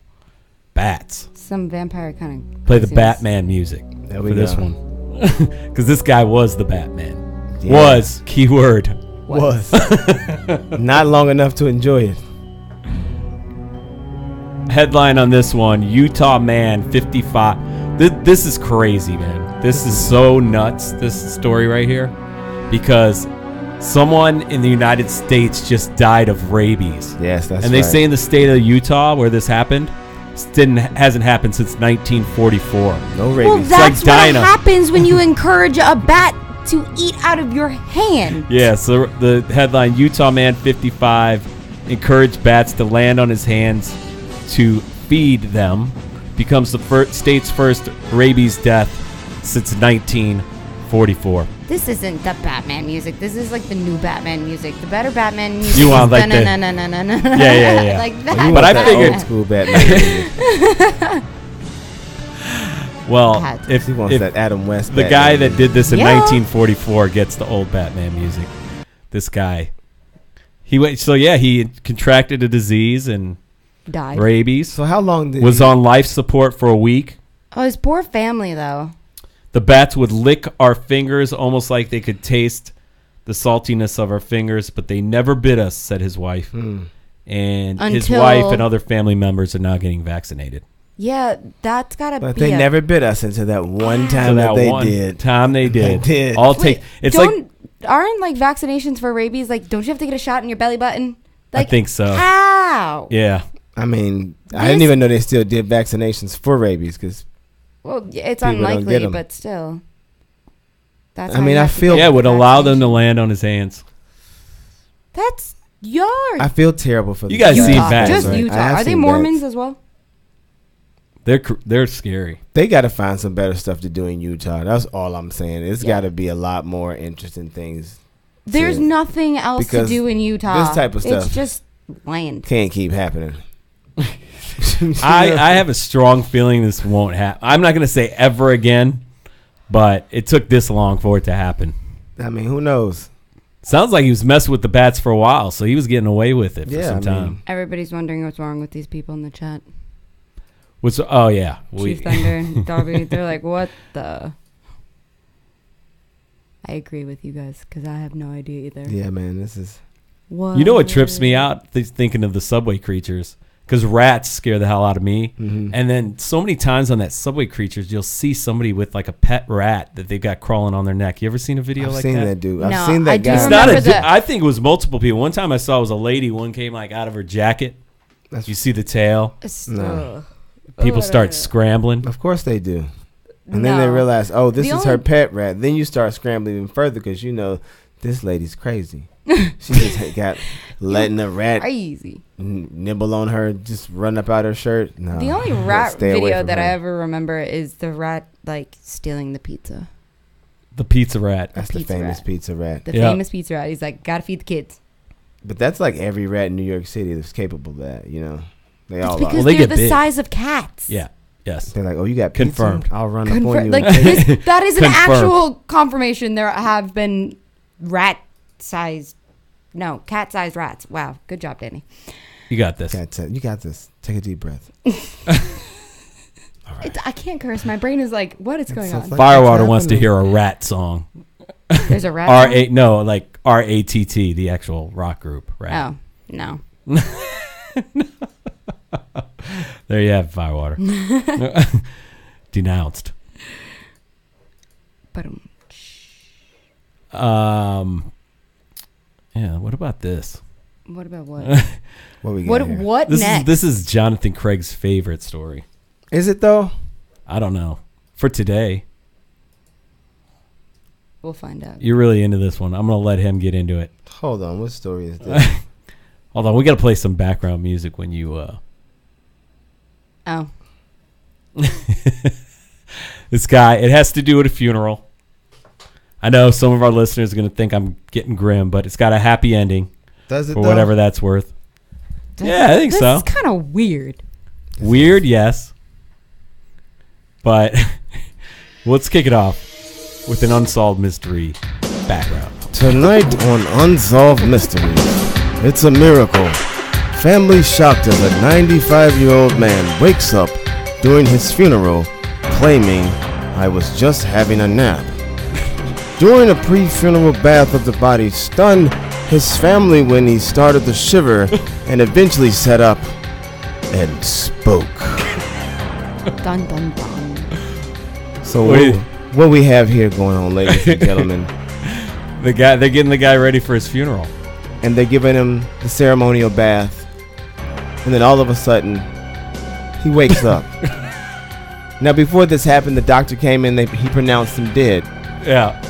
bats. Some vampire kind of. Play the Batman music There for we this go. one. Because this guy was the Batman. Yeah. Was, keyword. Was. Not long enough to enjoy it. Headline on this one, Utah man 55. This is crazy, man. This is so nuts, this story right here. Because someone in the United States just died of rabies. Yes, that's right. And they say in the state of Utah where this happened, hasn't happened since 1944. No rabies. Well, that's like what Dinah. happens when you encourage a bat to eat out of your hand. Yeah, so the headline, Utah man 55 encouraged bats to land on his hands to feed them, becomes the state's first rabies death since 1944. This isn't the Batman music. This is like the new Batman music. The better Batman music. You want is like the- Yeah. like that. You But want I that figured- old school Batman. Well, Had He wants that Adam West. the Batman guy that did this in Yeah. 1944 gets the old Batman music. This guy, he contracted a disease and died. rabies. So how long did Was he, on life support for a week. Oh, his poor family though. The bats would lick our fingers almost like they could taste the saltiness of our fingers, but they never bit us, said his wife. And his Until- wife and other family members are now getting vaccinated. Yeah, that's gotta But be. they never bit us until that one time that they did. Time they did. did. I'll Wait, take. It's like aren't like vaccinations for rabies like? Don't you have to get a shot in your belly button? Like, I think so. How? Yeah. I mean, I didn't even know they still did vaccinations for rabies because Well, it's People don't get unlikely, 'em. but still. That's I how mean, you I have to feel- get Yeah, it would allow them vaccination. to land on his hands. That's yard. I feel terrible for You the guys guys. seen Utah. bats, Just right? Utah. I have Are they seen Mormons bats. as well? They're scary. They got to find some better stuff to do in Utah. That's all I'm saying. It's Yeah. got to be a lot more interesting things. There's to- nothing else to because do in Utah. this type of stuff- It's just land. Can't keep happening. I have a strong feeling this won't happen. I'm not going to say ever again, but it took this long for it to happen. I mean, who knows? Sounds like he was messing with the bats for a while, so he was getting away with it for Yeah, some I time. mean- Everybody's wondering what's wrong with these people in the chat. Oh yeah, Chief Thunder, Darby, they're like, what the? I agree with you guys because I have no idea either. Yeah, man, this is. What? You know what trips me out? Thinking of the subway creatures, because rats scare the hell out of me. Mhm. And then so many times on that subway creatures, you'll see somebody with like a pet rat that they've got crawling on their neck. You ever seen a video I've like seen that? that dude. No, I've seen I that do guy. It's not remember I think it was multiple people. One time I saw it was a lady. One came like out of her jacket. You see the tail. No. People start scrambling. Of course they do. And then they No. realize, oh, this The is her only- pet rat. Then you start scrambling even further because you know this lady's crazy. She just got letting the rat Crazy. nibble on her, just run up out her shirt. No, The only you gotta rat stay away video from that her. I ever remember is the rat like stealing the pizza. The pizza rat. That's the pizza famous rat. pizza rat. The Yeah. famous pizza rat. He's like, gotta feed the kids. But that's like every rat in New York City that's capable of that. You know, they It's all because are. they they're get the big. size of cats. Yeah. Yes. They're like, oh, you got pizza? Confirmed. I'll run up on Confirm- you. like and take this, that is an Confirmed. actual confirmation. There have been cat-sized rats. Wow, good job, Danny. You got this. You got this. Take a deep breath. I can't curse. My brain is like, what is going so on? funny. Firewater What's wants to happening? hear a rat song. There's a rat. R-A-T-T, the actual rock group. Rat. Oh no. There you have it, Firewater. Denounced. But Yeah. What about this? what about what? What we got here? What next? This is Johnathan Craig's favorite story. Is it though? I don't know. For today, We'll find out. you're really into this one. I'm gonna let him get into it. Hold on. What story is this? Hold on, we gotta play some background music when you. Oh, This guy. It has to do with a funeral. I know some of our listeners are gonna think I'm getting grim, but it's got a happy ending Does it for though? whatever that's worth. Yeah, I think this so. is kind of weird. Weird, yes. But let's kick it off with an unsolved mystery background. Tonight on Unsolved Mysteries, it's a miracle. Family shocked as a 95-year-old man wakes up during his funeral claiming, "I was just having a nap." During a pre-funeral bath of the body stunned his family when he started to shiver and eventually sat up and spoke. Dun dun dun. So Wait. what we have here going on, ladies and gentlemen, They're getting the guy ready for his funeral. and they're giving him the ceremonial bath, and then all of a sudden He wakes up. Now, before this happened, the doctor came in. He pronounced him dead. Yeah.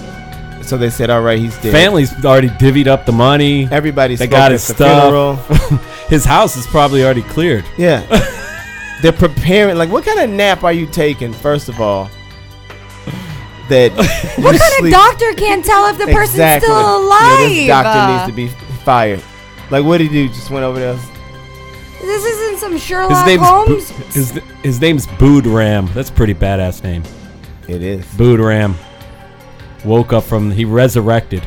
So they said, all right, he's dead. Family's already divvied up the money. Everybody's they got his stuff. Funeral. His house is probably already cleared. Yeah. They're preparing. Like, what kind of nap are you taking, first of all? That what kind of doctor can't tell if the person's still alive? Yeah, this doctor needs to be fired. Like, what did he do? Just went over there. This isn't some Sherlock Holmes. His name's Boodram. That's a pretty badass name. It is. Boodram. Woke up he resurrected.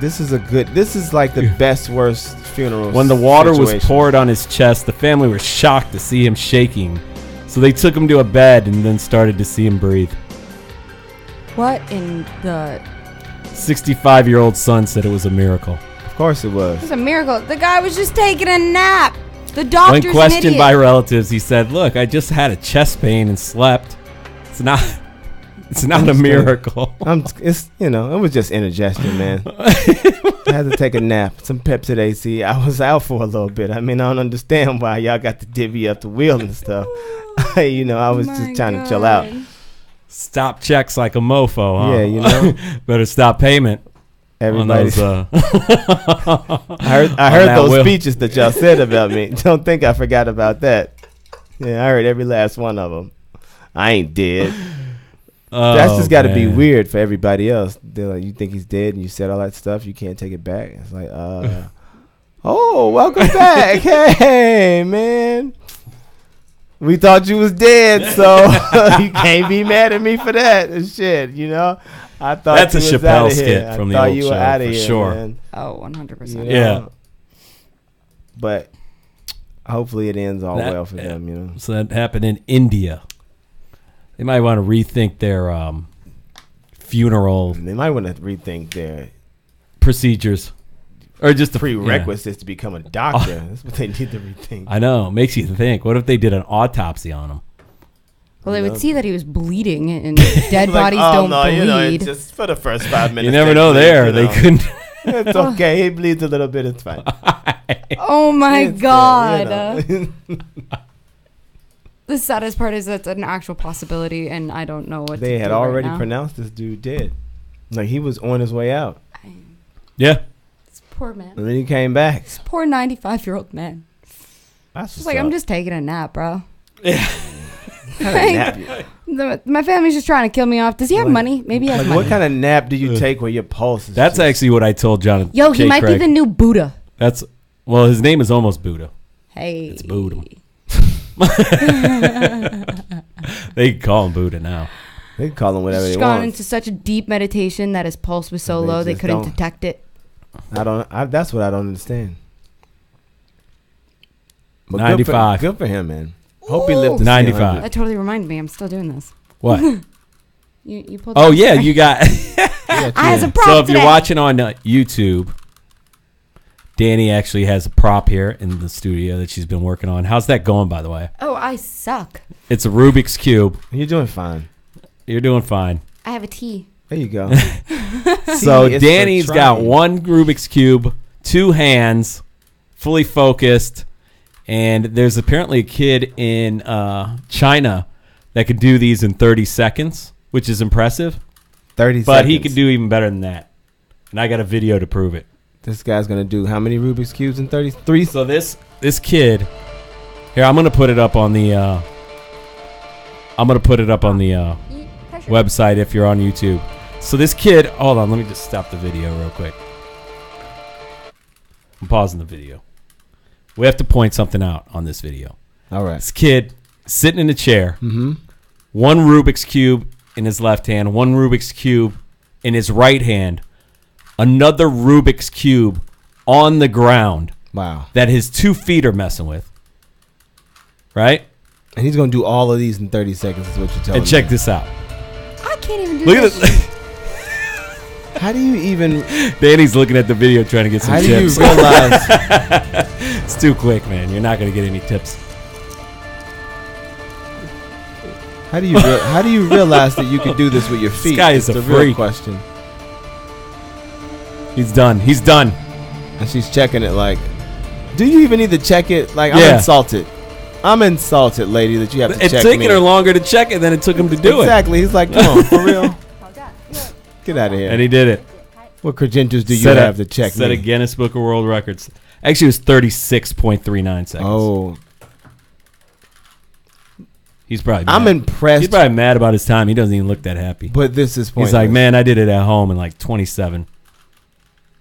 This is like the best, worst funeral. When the water was poured on his chest, the family were shocked to see him shaking. So they took him to a bed and then started to see him breathe. What in the... 65-year-old son said it was a miracle. Of course it was. It was a miracle. The guy was just taking a nap. The doctor's When questioned by relatives, he said, "Look, I just had a chest pain and slept. It's not a miracle." It was just indigestion, man. I had to take a nap. Some Pepsid AC. I was out for a little bit. I mean, I don't understand why y'all got to divvy up the wheel and stuff. I was just trying to chill out. Stop checks like a mofo, huh? Yeah, Better stop payment. Everybody. I heard those speeches that y'all said about me. Don't think I forgot about that. Yeah, I heard every last one of them. I ain't dead. That's just got to be weird for everybody else. They're like, you think he's dead and you said all that stuff, you can't take it back. It's like, oh, welcome back. Hey, man. We thought you was dead, so you can't be mad at me for that. Shit, I thought that's a Chappelle skit from the old show, for sure. Man. Oh, 100%. Yeah. But hopefully it ends all well for them, So that happened in India. They might want to rethink their funeral. They might want to rethink their procedures. Or just the prerequisites to become a doctor. That's what they need to rethink. I know. Makes you think. What if they did an autopsy on him? Well, they would see that he was bleeding, and dead bodies don't bleed. It's just for the first 5 minutes. You never know there. They couldn't. It's okay. He bleeds a little bit. It's fine. Oh, my God. The saddest part is that's an actual possibility, and I don't know what they had already pronounced this dude dead. Like, he was on his way out. Yeah. Poor man. And then he came back. This poor 95-year-old man. That's just like, I'm just taking a nap, bro. Yeah. My family's just trying to kill me off. Does he have money? Maybe he has money. What kind of nap do you take where your pulse is That's actually what I told Johnathan. Yo, he might be the new Buddha. His name is almost Buddha. Hey. It's Buddha. They can call him Buddha now. They can call him whatever they want. He's gone into such a deep meditation that his pulse was so low they couldn't detect it. That's what I don't understand. But 95. Good for him, man. Hope he lived to 95. That totally reminded me. I'm still doing this. What? you pulled. Oh yeah, you got. I has a prop So if today. you're watching on YouTube, Dani actually has a prop here in the studio that she's been working on. How's that going, by the way? Oh, I suck. It's a Rubik's Cube. You're doing fine. You're doing fine. I have a T. There you go. So Dani's got one Rubik's Cube, 2 hands, fully focused, and there's apparently a kid in China that could do these in 30 seconds, which is impressive. 30 seconds. But he could do even better than that. And I got a video to prove it. This guy's going to do how many Rubik's Cubes in 33? So this kid, here, I'm going to put it up on the website if you're on YouTube. So this kid, hold on, let me just stop the video real quick. I'm pausing the video. We have to point something out on this video. All right. This kid sitting in a chair, mm-hmm. one Rubik's Cube in his left hand, one Rubik's Cube in his right hand, another Rubik's Cube on the ground. Wow. That his 2 feet are messing with. Right? And he's going to do all of these in 30 seconds is what you're telling me. And check this out. I can't even do Look this. at this. How do you even... Danny's looking at the video trying to get some tips. How do you realize... It's too quick, man. You're not going to get any tips. How do you realize that you can do this with your feet? This guy is the freak. Real question. He's done. He's done. And she's checking it like... Do you even need to check it? Like, I'm insulted. I'm insulted, lady, that you have to check me. It's taking her longer to check it than it took him to do it. Exactly. He's like, come on, for real. Get out of here. And he did it. What credentials do you have to check Set a me? Guinness Book of World Records. Actually, it was 36.39 seconds. Oh. He's probably mad. I'm impressed. He's probably mad about his time. He doesn't even look that happy. But this is pointless. He's like, man, I did it at home in like 27.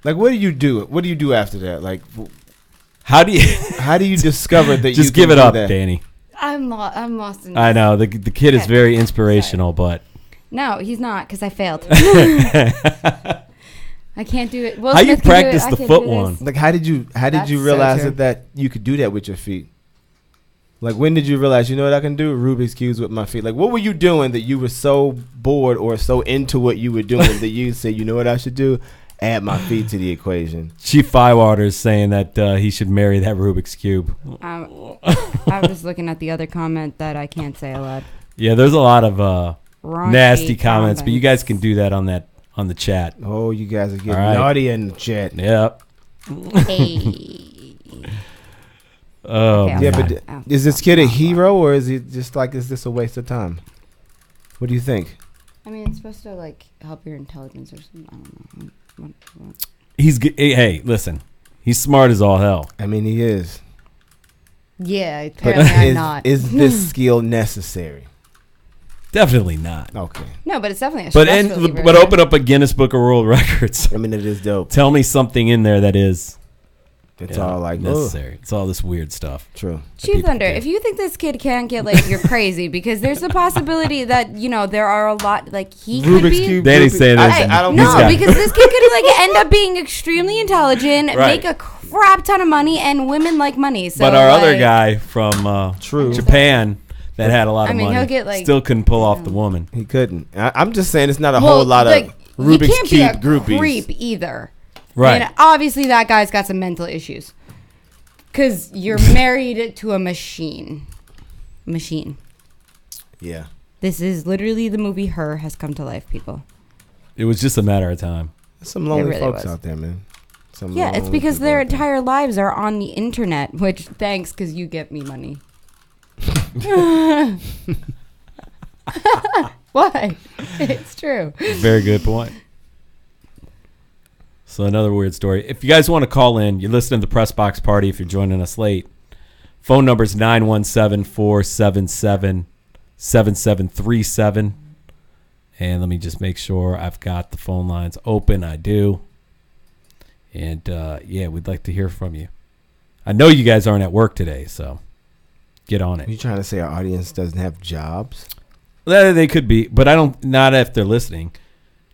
Like, what do you do? What do you do after that? Like, how do you discover that? Just you give can it up, do that? Danny. I'm lost in. I know the kid is very inspirational, but no, he's not because I failed. I can't do it. Will how you Smith can do it, practice I the can't foot do this. one? Like, how did you That's realize so true. that you could do that with your feet? Like, when did you realize, you know what I can do? Rubik's Cubes with my feet. Like, what were you doing that you were so bored or so into what you were doing that you said, you know what I should do? Add my feet to the equation. Chief Firewater is saying that he should marry that Rubik's Cube. I was looking at the other comment that I can't say aloud. Yeah, there's a lot of Raunchy nasty comments, but you guys can do that on the chat. Oh, you guys are getting All right. naughty in the chat. Yep. Hey. Oh, Okay, Yeah, I'm but sorry. is this kid a hero or is it just like, is this a waste of time? What do you think? I mean, it's supposed to like help your intelligence or something. I don't know. What? Hey, listen, he's smart as all hell. I mean, he is. Yeah, But apparently I'm not. is this skill necessary? Definitely not. Okay. No, but it's definitely a But stress reliever. but open up a Guinness Book of World Records. I mean, it is dope. Tell me something in there that is It's all like, necessary. It's all this weird stuff. True. Chief people Thunder, do. if you think this kid can't get laid, you're crazy because there's a possibility that there are a lot like he could Rubik's be. Cube. Danny's saying this. I don't This No, guy. because this kid could like end up being extremely intelligent, Right. make a crap ton of money, and women like money. So, But our other like, guy from Japan that had a lot of I mean, money he'll get, like, still couldn't pull off the woman. He couldn't. I'm just saying it's not a well, whole lot like, of he Rubik's can't Cube be a groupies. creep either. Right. And obviously, that guy's got some mental issues because you're married to a machine. Yeah. This is literally the movie Her has come to life, people. It was just a matter of time. There's some lonely really folks was. out there, man. Some Yeah, it's lonely because people their out there. entire lives are on the internet, which thanks because you get me money. Why? It's true. Very good point. So another weird story. If you guys want to call in, you're listening to the Press Box Party if you're joining us late. Phone number is 917-477-7737. And let me just make sure I've got the phone lines open. I do. And, yeah, we'd like to hear from you. I know you guys aren't at work today, so get on Are it. you trying to say our audience doesn't have jobs? They could be, but not if they're listening.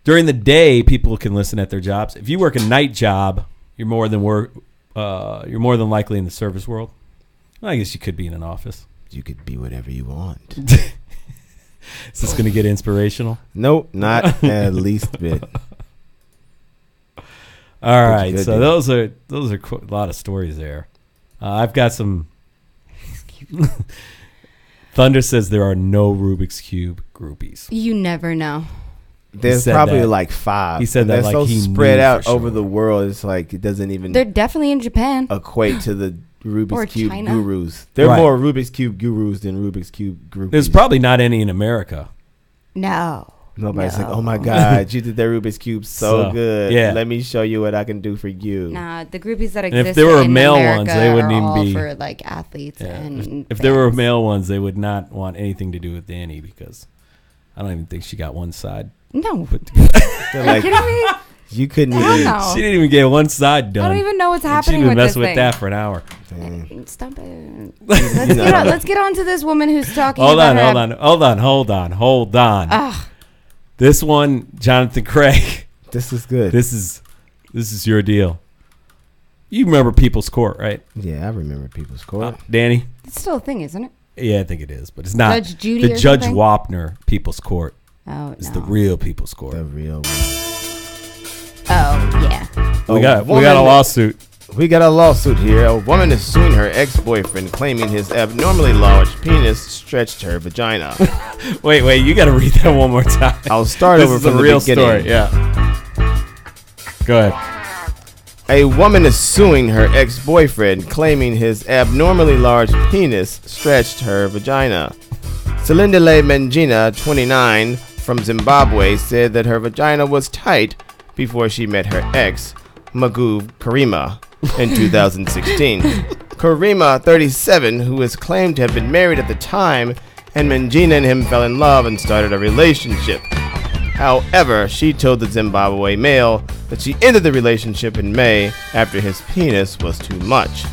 During the day, people can listen at their jobs. If you work a night job, you're more than likely in the service world. Well, I guess you could be in an office. You could be whatever you want. Is this going to get inspirational? Nope, not at least bit. All right, good, so dude. those are a lot of stories there. I've got some. Thunder says there are no Rubik's Cube groupies. You never know. There's said probably that. like 5. He said And that they're like so he spread knew out for over sure. the world. It's like it doesn't even They're definitely in Japan. equate to the Rubik's Or Cube China. gurus. There are Right. more Rubik's Cube gurus than Rubik's Cube groupies. There's probably not any in America. No. Nobody's like, No. oh my God, you did that Rubik's Cube so good. yeah. Let me show you what I can do for you. Nah, the groupies that if exist there were in male America ones, they wouldn't are even all be- for like athletes Yeah. and If there were fans. male ones, they would not want anything to do with Dani because I don't even think she got one side No. put together. They're Are like, you kidding me? you couldn't Hell even. no. She didn't even get one side done. I don't even know what's And happening she'd been with this messing with thing. that for an hour. Dang. Stop it. know. Let's get on to this woman who's talking Hold about on. Ugh. This one, Johnathan Craig. This is good. This is your deal. You remember People's Court, right? Yeah, I remember People's Court. Danny? It's still a thing, isn't it? Yeah, I think it is, but it's not. Judge Judy the or Judge something? Wapner People's Court Oh, is no. the real People's Court. The real one. Oh, yeah. we got a woman- lawsuit. We got a lawsuit here. A woman is suing her ex-boyfriend, claiming his abnormally large penis stretched her vagina. Wait, you got to read that one more time. I'll start This over is from a the real beginning. story. Yeah. Go ahead. A woman is suing her ex-boyfriend, claiming his abnormally large penis stretched her vagina. Selindile Mangina, 29, from Zimbabwe, said that her vagina was tight before she met her ex, Magoo Karima, in 2016. Karima, 37, who is claimed to have been married at the time, and Mangina and him fell in love and started a relationship. However, she told the Zimbabwe Mail that she ended the relationship in May after his penis was too much.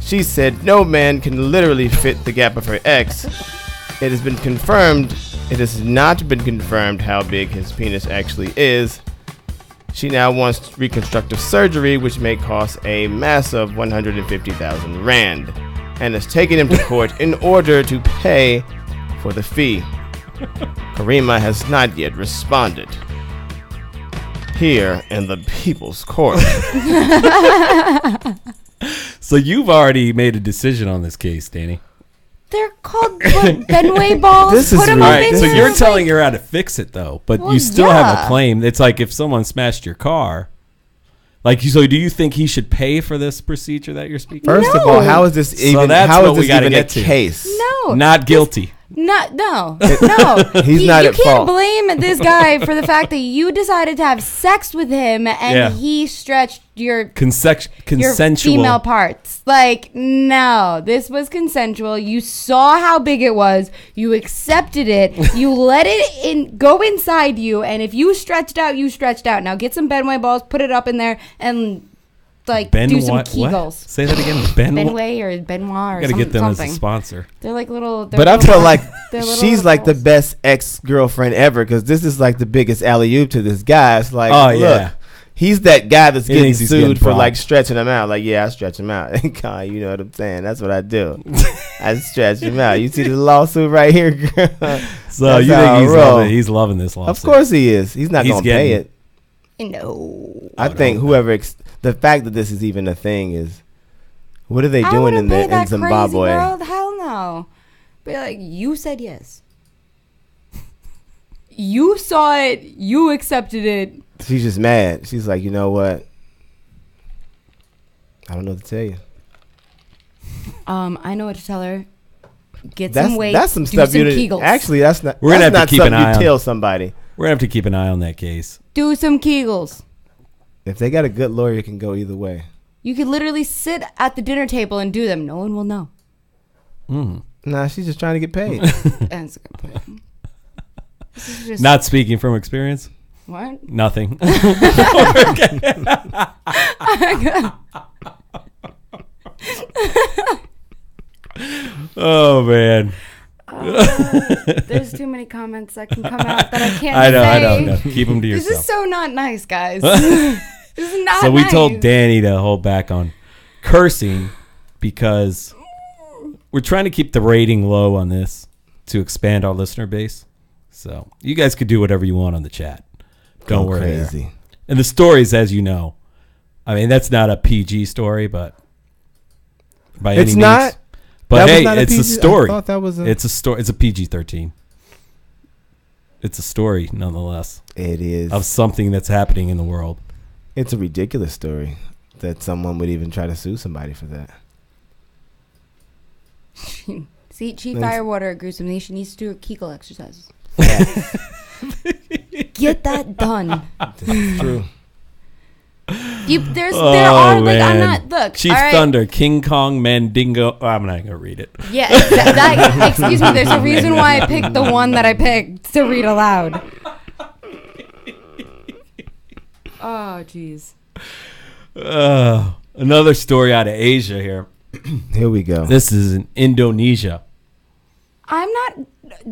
She said no man can literally fit the gap of her ex. It has not been confirmed how big his penis actually is. She now wants reconstructive surgery, which may cost a massive 150,000 rand, and has taken him to court in order to pay for the fee. Karima has not yet responded. Here in the People's Court. So you've already made a decision on this case, Dani. They're called Benway balls. This is Put them Right. up in So there. you're telling her how to fix it, though, but Well, you still have yeah. a claim. It's like if someone smashed your car. Like, so do you think he should pay for this procedure that you're speaking? First of No. all, how is this even? that's How what is we this gotta even a get to. case? No. Not guilty. No. He's not you at can't fault. blame this guy for the fact that you decided to have sex with him and Yeah. he stretched your Consensual. female parts. Like, no, this was consensual. You saw how big it was. You accepted it. You let it go inside you. And if you stretched out, you stretched out. Now get some Benway balls, put it up in there, and do some Kegels. What? Say that again. Benway or Benoit or Gotta get them something. as a sponsor. They're like little. But I feel like they're little she's like the balls. best ex-girlfriend ever, because this is like the biggest alley-oop to this guy. It's like, Oh, look, yeah. he's that guy that's He getting thinks he's sued getting for like propped. stretching him out. Like, yeah, I stretch him out. God, you know what I'm saying? That's what I do. I stretch him out. You see the lawsuit right here, girl? So That's you how I think roll. he's loving this lawsuit? Of course he is. He's not He's going to pay getting- it. No. I think whoever the fact that this is even a thing is, what are they I doing wouldn't pay in that Zimbabwe? Crazy, girl. Hell no. Be like, you said yes. You saw it. You accepted it. She's just mad. She's like, you know what? I don't know what to tell you. I know what to tell her. Get That's some weight. that's some do stuff some you Kegels. actually. That's not. We're gonna that's have to not keep an something eye you on- tell somebody. We're gonna have to keep an eye on that case. Do some Kegels. If they got a good lawyer, it can go either way. You could literally sit at the dinner table and do them. No one will know. Nah, she's just trying to get paid. That's a good point. This is just Not speaking from experience. what? Nothing. Oh man. There's too many comments that can come out that I can't I know. say. I know. Keep them to This yourself. is so not nice, guys. This is not So we nice. told Dani to hold back on cursing because we're trying to keep the rating low on this to expand our listener base. So you guys could do whatever you want on the chat. Don't Go worry. crazy. There. And the stories, as you know, I mean, that's not a PG story, but by any It's means. not? But That was hey, not a it's a PG? I story. thought that was a- It's a story. It's a PG-13. It's a story, nonetheless, It is. of something that's happening in the world. It's a ridiculous story that someone would even try to sue somebody for that. See, Chief Thanks. Firewater agrees with me. She needs to do her Kegel exercises. Get that done. It's true. There are like I'm man. not look. Chief all right, Thunder, King Kong, Mandingo. Oh, I'm not gonna read it. Yeah, excuse me. There's a reason why I picked the one that I picked to read aloud. Oh, jeez. Another story out of Asia here. Here we go. This is in Indonesia. I'm not.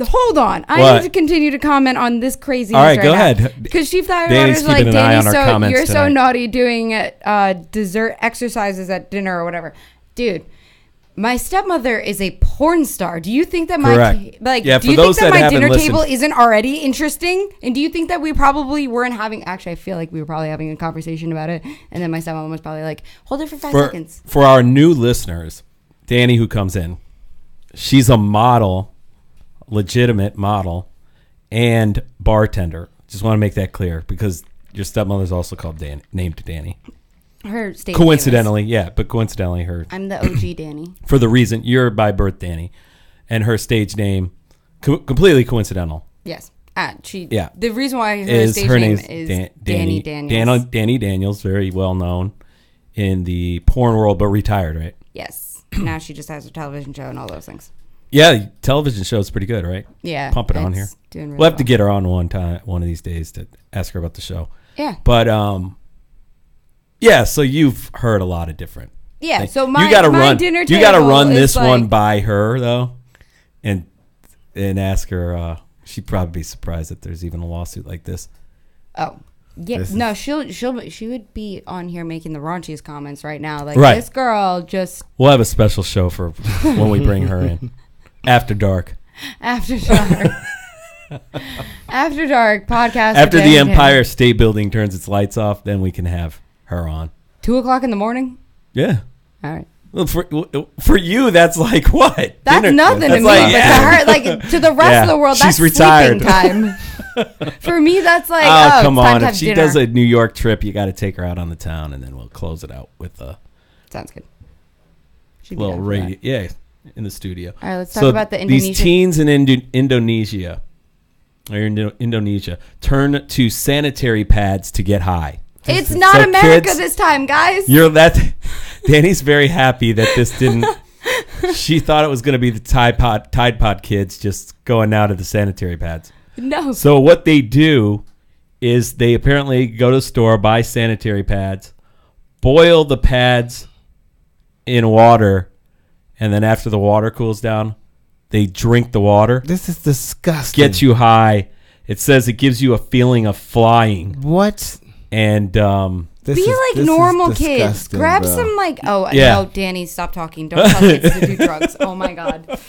Hold on. I What? need to continue to comment on this craziness. All right, go now. ahead. Because Chief Dani's Firewater's like, keeping an eye on Dani, our so comments you're so tonight. naughty doing dessert exercises at dinner or whatever. Dude, my stepmother is a porn star. Do you think that Correct. Yeah, do for you those think that that my haven't dinner listened- table isn't already interesting? And do you think that we probably weren't having? Actually, I feel like we were probably having a conversation about it, and then my stepmom was probably like, "Hold it for 5 seconds." For our new listeners, Dani, who comes in, she's a model, legitimate model, and bartender. Just want to make that clear because your stepmother's also called named Dani. Her stage Coincidentally, but coincidentally, her. I'm the OG Dani. For the reason you're by birth, Dani, and her stage name, completely coincidental. Yes. The reason why her stage name is Dani Daniels. Dani Daniels, very well known in the porn world, but retired, right? Yes. Now she just has her television show and all those things. Yeah, television show is pretty good, right? Yeah. Pump it on here. Doing really we'll have to get her on one of these days to ask her about the show. Yeah. But so you've heard a lot of different. Yeah. things. So you gotta run. dinner You got to table run this like, one by her though, and ask her. She'd probably be surprised that there's even a lawsuit like this. Oh. Yeah, she would be on here making the raunchiest comments right now. Like this girl just. We'll have a special show for when we bring her in. After dark. After dark. After dark podcast. After the Empire State Building turns its lights off, then we can have her on. 2:00 in the morning. Yeah. All right. Well, for you, that's like what? That's dinner? nothing that's to me, like, but to her, like to the rest of the world, that's she's retired. sleeping time. For me, that's like, come it's time on! to If have she dinner. does a New York trip, you got to take her out on the town, and then we'll close it out with a sounds good. Little radio, in the studio. All right, let's talk about the Indonesia. These teens in Indonesia turn to sanitary pads to get high. It's not America this time, guys. Dani's very happy that this didn't. She thought it was going to be the Tide Pod kids just going out of the sanitary pads. No. So what they do is they apparently go to the store, buy sanitary pads, boil the pads in water, and then after the water cools down, they drink the water. This is disgusting. Gets you high. It says it gives you a feeling of flying. What? And be like normal kids. Grab some no, Dani, stop talking. Don't tell kids to do drugs. Oh my God.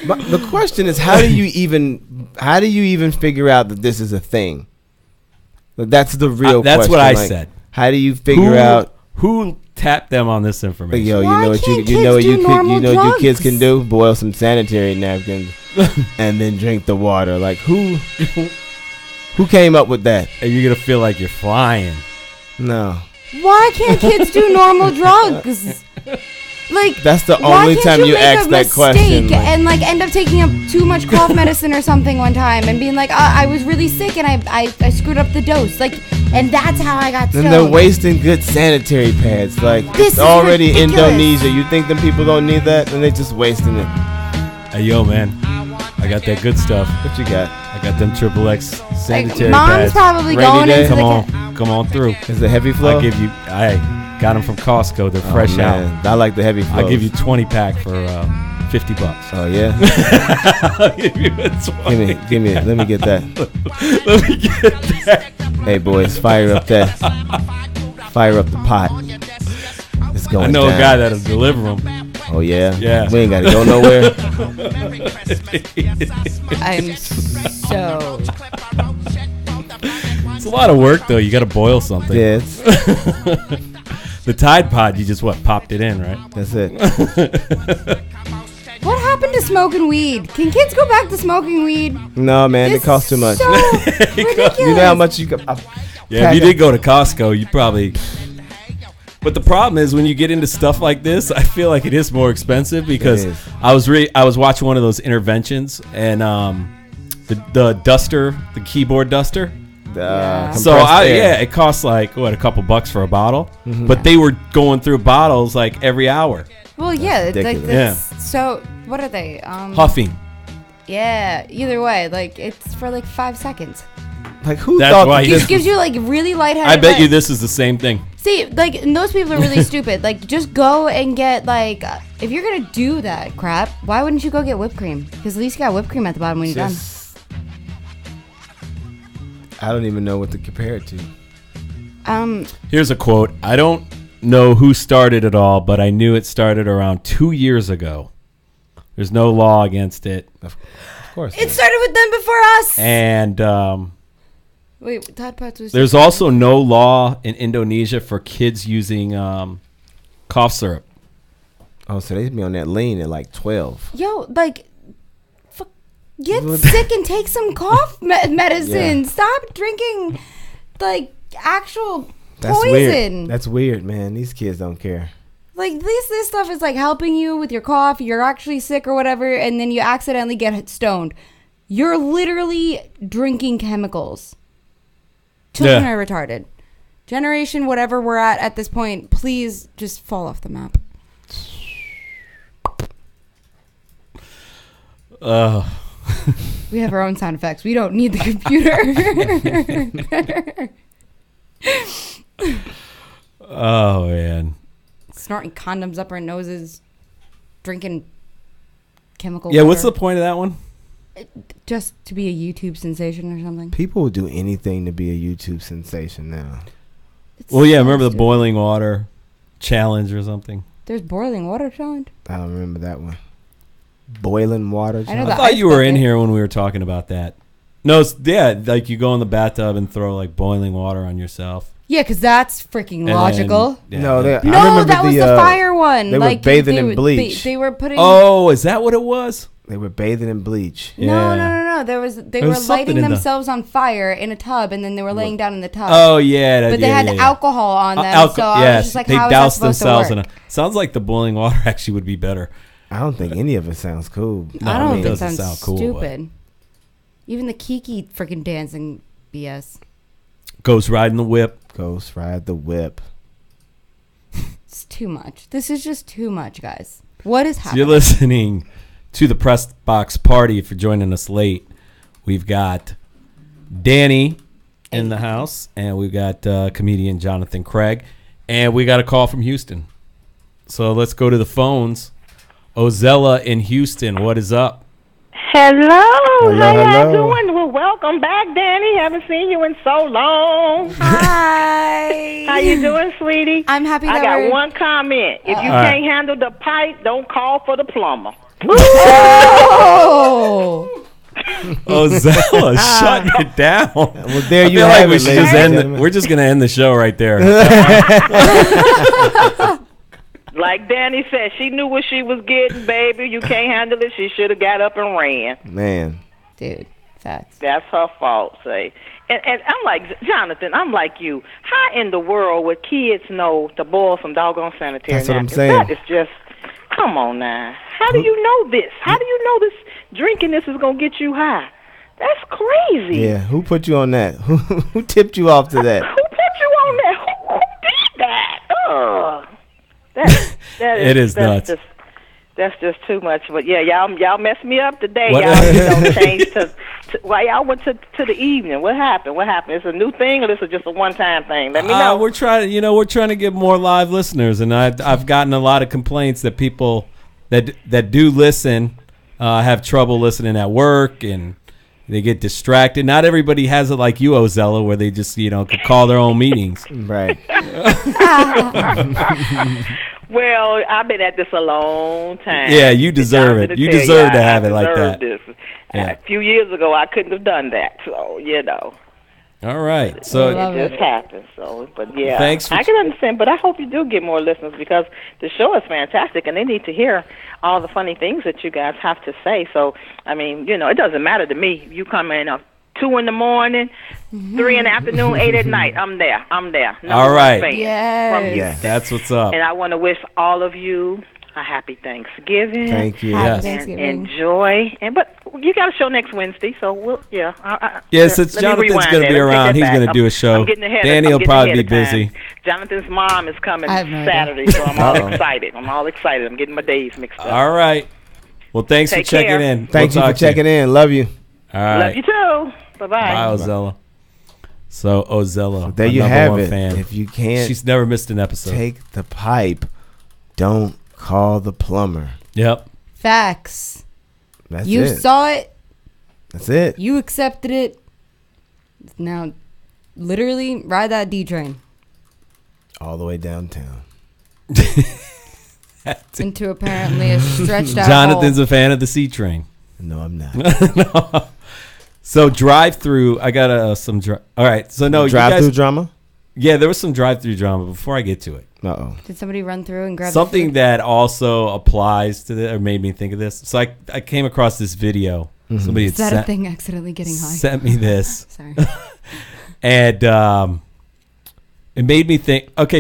But the question is, how do you even figure out that this is a thing? That's the real question. That's what I said. How do you figure out who tapped them on this information? Yo, you know what you kids can do? Boil some sanitary napkins and then drink the water. Like who came up with that? And you're gonna feel like you're flying. No. Why can't kids do normal drugs? Like that's the only time you ask that question. And like end up taking up too much cough medicine or something one time and being like, I was really sick and I screwed up the dose. Like, and that's how I got stoned. And they're wasting good sanitary pads. Like it's already ridiculous. Indonesia. You think them people don't need that, and they just wasting it. Hey yo, man, I got that good stuff. What you got? I got them XXX sanitary Mom's pads. probably going into Come on through. Is it heavy flow? I got them from Costco. They're fresh out. I like the heavy flow. I'll give you 20 pack for $50. Oh yeah. I'll give you a 20. Give me. Let me get that. Let me get that. Hey boys, fire up the pot. It's going. I know down. a guy that'll deliver them. Oh yeah. Yeah. We ain't gotta go nowhere. I'm so. It's a lot of work though. You got to boil something. Yeah. The Tide Pod, you just popped it in, right? That's it. What happened to smoking weed? Can kids go back to smoking weed? No, man, it costs too much. So ridiculous. You know how much you could. Yeah, if you did go to Costco, you probably. But the problem is when you get into stuff like this, I feel like it is more expensive because I was watching one of those interventions and the duster, the keyboard duster. It costs like a couple bucks for a bottle, but they were going through bottles like every hour. Well, yeah, it's like this. Yeah. So what are they? Huffing. Yeah. Either way, like it's for like 5 seconds. Like who thought it gives you like really lightheaded? I bet you this is the same thing. See, like and those people are really stupid. Like just go and get like if you're gonna do that crap, why wouldn't you go get whipped cream? Because at least you got whipped cream at the bottom when you're done. I don't even know what to compare it to. Here's a quote. I don't know who started it all, but I knew it started around 2 years ago. There's no law against it. Of course. It started with them before us. And wait, Tide Pods was. There's also no law in Indonesia for kids using cough syrup. Oh, so they'd be on that lane at like 12. Yo, like. Get sick and take some cough medicine. Yeah. Stop drinking, like, actual poison. Weird. That's weird, man. These kids don't care. Like this stuff is like helping you with your cough. You're actually sick or whatever, and then you accidentally get stoned. You're literally drinking chemicals. Children are retarded. Generation, whatever we're at this point, please just fall off the map. We have our own sound effects. We don't need the computer. Oh, man. Snorting condoms up our noses. Drinking chemical Yeah, water. what's the point of that one? Just to be a YouTube sensation or something. People will do anything to be a YouTube sensation now. Well, yeah, remember the boiling water challenge or something? There's boiling water challenge? I don't remember that one. Boiling water challenge? I thought you were in here when we were talking about that. No, like you go in the bathtub and throw like boiling water on yourself. Yeah, because that's freaking logical. No, that was the fire one. They were bathing in bleach. They were putting... Oh, is that what it was? They were bathing in bleach. No. They were lighting themselves on fire in a tub, and then they were laying down in the tub. Oh, yeah. But they had alcohol on them, so I was just like, they how doused is that supposed themselves to work? sounds like the boiling water actually would be better. I don't think any of it sounds cool. No, I don't think it sound sounds cool, stupid. Even the Kiki freaking dancing BS. Ghost riding the whip. Ghost ride the whip. It's too much. This is just too much, guys. What is happening? So you're listening to the Press Box Party. If you're joining us late, we've got Dani in the house, and we've got comedian Johnathan Craig, and we got a call from Houston. So let's go to the phones. Ozella in Houston, what is up? Hello, how y'all doing? Well, welcome back, Dani. Haven't seen you in so long. Hi. How you doing, sweetie? I'm happy that I got one comment. If you can't handle the pipe, don't call for the plumber. Oh. Ozella, shutting it down. Well, there you have it. We're just going to end the show right there. Like Dani said, she knew what she was getting, baby. You can't handle it. She should have got up and ran. Man. Dude, facts. That's her fault, say. And I'm like, Johnathan, I'm like you. How in the world would kids know to boil some doggone sanitary napkins? That's what I'm saying. That is just, come on now. How do you know this? How do you know this drinking this is going to get you high? That's crazy. Yeah, who put you on that? Who tipped you off to that? Who put you on that? Who did that? Ugh. That's nuts. That's just too much. But yeah, y'all messed me up today. Y'all changed to y'all went to the evening. What happened? It's a new thing, or this is just a one-time thing? Let me know. We're trying to get more live listeners, and I've gotten a lot of complaints that people that do listen have trouble listening at work, and they get distracted. Not everybody has it like you, Ozella, where they just could call their own meetings. Right. Well, I've been at this a long time. Yeah, you deserve it. You deserve to have it like that. Yeah. A few years ago, I couldn't have done that. So, All right. So it just happened. So, but yeah, thanks I can understand. But I hope you do get more listeners because the show is fantastic, and they need to hear all the funny things that you guys have to say. So, I mean, it doesn't matter to me. You come in 2 in the morning, 3 in the afternoon, 8 at night. I'm there. No all right. Yes. That's what's up. And I want to wish all of you a happy Thanksgiving. Thank you. Happy Yes. Thanksgiving. Enjoy. But you got a show next Wednesday, so we'll Since Jonathan's going to be around, he's going to do a show. I'm getting ahead. Danny will probably be busy. Jonathan's mom is coming I have no Saturday, so I'm all excited. I'm getting my days mixed up. All right. Well, thanks Take for checking care. in. Thank you for checking in. Love you. All right. Love you too. Bye-bye. Bye, Ozella. So, Ozella, There our you number have one it. fan. If you can't She's never missed an episode. take the pipe, don't call the plumber. Yep. Facts. That's You it. saw it. That's it. You accepted it. Now, literally, ride that D train All the way downtown. into apparently a stretched out Jonathan's hole. a fan of the C train. No, I'm not. No. So drive-through, I got all right. So no, Drive-through drama? Yeah, there was some drive-through drama before I get to it. Uh-oh. Did somebody run through and grab Something the food? that also applies to or made me think of this. So I came across this video. Somebody Is that a thing? Accidentally getting high. sent me this. Sorry. And It made me think. Okay,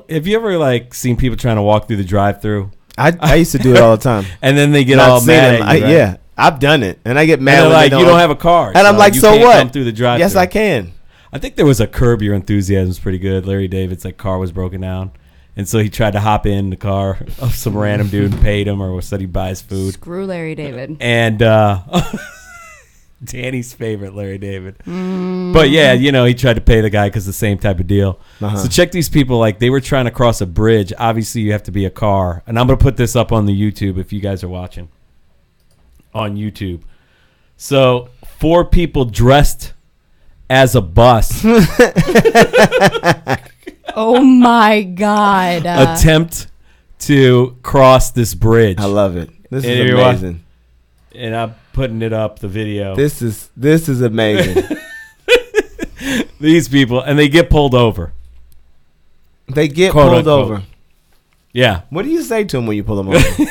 have you ever like seen people trying to walk through the drive-through? I used to do it all the time. And then they get all mad at you, right? Yeah, I've done it, and I get mad when like you don't have a car. And I'm like, so what? Come through the drive-through. Yes, I can. I think there was a Curb Your Enthusiasm pretty good. Larry David's like car was broken down, and so he tried to hop in the car of some random dude and paid him, or said he buys food. Screw Larry David. And Danny's favorite, Larry David. But yeah, he tried to pay the guy because the same type of deal. So check these people. Like they were trying to cross a bridge. Obviously, you have to be a car. And I'm going to put this up on the YouTube if you guys are watching on YouTube. So 4 people dressed as a bus. Oh my God. Attempt to cross this bridge. I love it. This is amazing. And I'm putting it up, the video. This is amazing. These people, and they get pulled over. They get Quote, pulled unquote. over. Yeah. What do you say to them when you pull them over?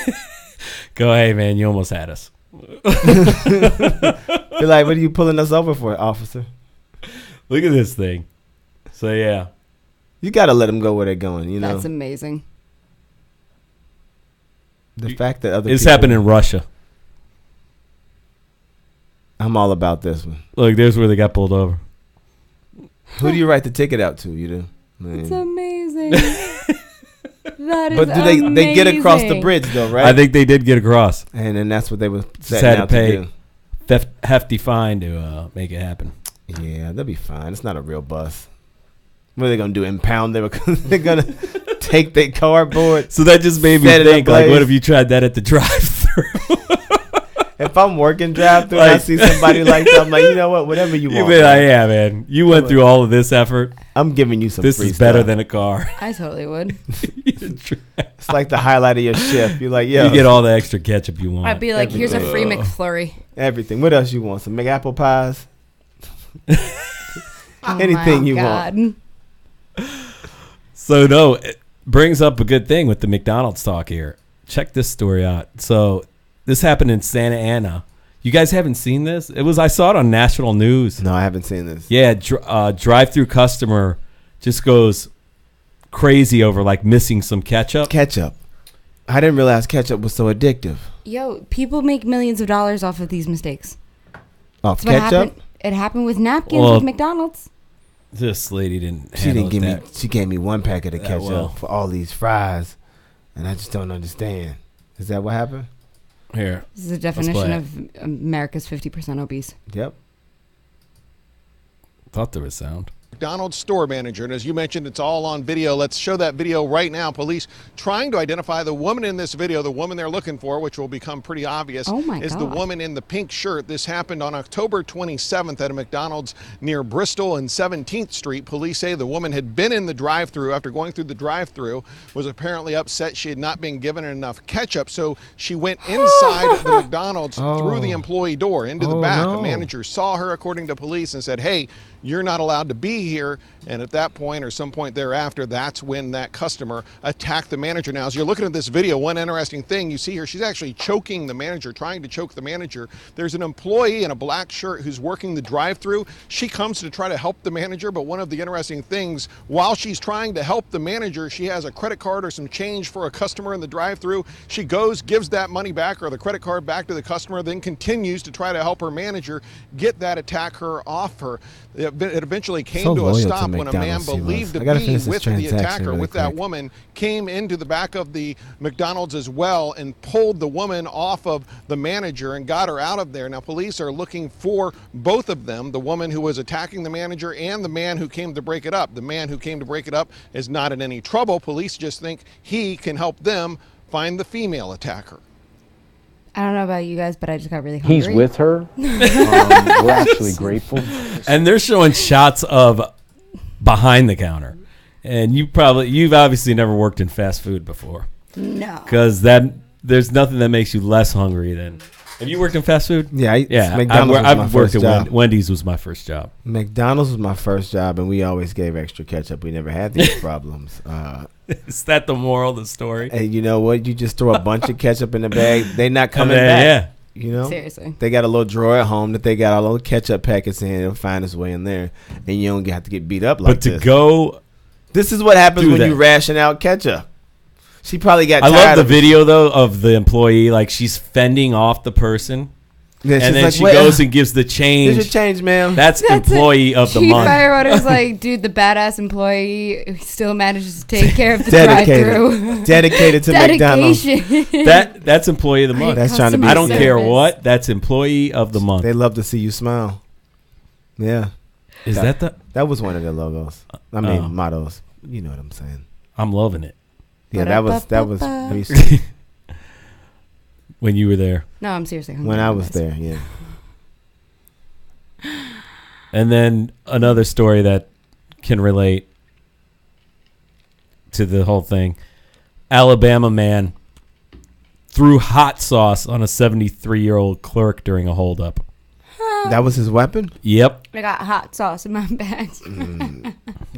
Go, hey, man, you almost had us. You're like, what are you pulling us over for, officer? Look at this thing. So, yeah. You got to let them go where they're going, That's amazing. The fact that other It's people... happened in Russia. I'm all about this one. Look, there's where they got pulled over. Who do you write the ticket out to? You do. It's amazing. That is but do they get across the bridge though, right? I think they did get across. And then that's what they were Just setting had to out pay to do. hefty fine to make it happen. Yeah, they'll be fine. It's not a real bus. What are they gonna do? Impound them? They're gonna take their cardboard. So that just made me think, like, what if you tried that at the drive-thru? If I'm working drive-thru and I see somebody like that, I'm like, you know what? Whatever you want. Yeah, man. You went through all of this effort. I'm giving you some This free is better stuff. than a car. I totally would. It's like the highlight of your shift. You're like, yo. You get all the extra ketchup you want. I'd be like, here's a free McFlurry. Everything. What else you want? Some McApple pies? Oh Anything my you God. want. So, no, it brings up a good thing with the McDonald's talk here. Check this story out. So, this happened in Santa Ana. You guys haven't seen this? I saw it on national news. No, I haven't seen this. Yeah, drive-through customer just goes crazy over like missing some ketchup. Ketchup. I didn't realize ketchup was so addictive. Yo, people make millions of dollars off of these mistakes. Off That's what ketchup? happened. It happened with napkins with McDonald's. This lady didn't. She didn't give me. She gave me one packet of that ketchup well. for all these fries, and I just don't understand. Is that what happened? Here. This is a definition of America's 50% obese. Yep. Thought there was sound. McDonald's store manager, and as you mentioned, it's all on video. Let's show that video right now. Police trying to identify the woman in this video, the woman they're looking for, which will become pretty obvious, is the woman in the pink shirt. This happened on October 27th at a McDonald's near Bristol and 17th Street. Police say the woman had been in the drive-thru. After going through the drive-thru, was apparently upset she had not been given enough ketchup, so she went inside the McDonald's through the employee door into the back. No. A manager saw her, according to police, and said, hey, you're not allowed to be here. And at that point or some point thereafter, that's when that customer attacked the manager. Now, as you're looking at this video, one interesting thing you see here, she's actually choking the manager, trying to choke the manager. There's an employee in a black shirt who's working the drive-thru. She comes to try to help the manager, but one of the interesting things, while she's trying to help the manager, she has a credit card or some change for a customer in the drive-thru. She goes, gives that money back or the credit card back to the customer, then continues to try to help her manager get that attacker off her. It eventually came to a stop when a man believed to be with the attacker, with that woman, came into the back of the McDonald's as well and pulled the woman off of the manager and got her out of there. Now, police are looking for both of them, the woman who was attacking the manager and the man who came to break it up. The man who came to break it up is not in any trouble. Police just think he can help them find the female attacker. I don't know about you guys, but I just got really hungry. He's with her. We're actually grateful. And they're showing shots of behind the counter. And you've obviously never worked in fast food before. No. Because there's nothing that makes you less hungry than. Have you worked in fast food? Yeah. McDonald's I've worked at job. Wendy's was my first job. McDonald's was my first job, and we always gave extra ketchup. We never had these problems. Is that the moral of the story? And you know what? You just throw a bunch of ketchup in the bag. They're not coming back. Yeah. You know? Seriously. They got a little drawer at home that they got all those ketchup packets in. It'll find its way in there. And you don't have to get beat up like this. But to go This is what happens Do when that. you ration out ketchup. She probably got I tired love the of it. video though of the employee, like she's fending off the person, Yeah, and she's then like, she "Wait, goes and gives the change. here's your change, ma'am. That's employee of the Chief month. Firewater's like, dude, the badass employee who still manages to take care of the Dedicated. drive-through. Dedicated to McDonald's. Dedication. That's employee of the month. That's trying to be I don't safe. care what. That's employee of the month. They love to see you smile. Yeah. Is that the? That was one of their logos. I mean, Oh. mottos. You know what I'm saying. I'm loving it. Yeah, that was When you were there, No, I'm seriously hungry. when I was guys. there. Yeah. and then another story that can relate to the whole thing. Alabama man threw hot sauce on a 73-year-old clerk during a holdup. That was his weapon? Yep. I got hot sauce in my bag.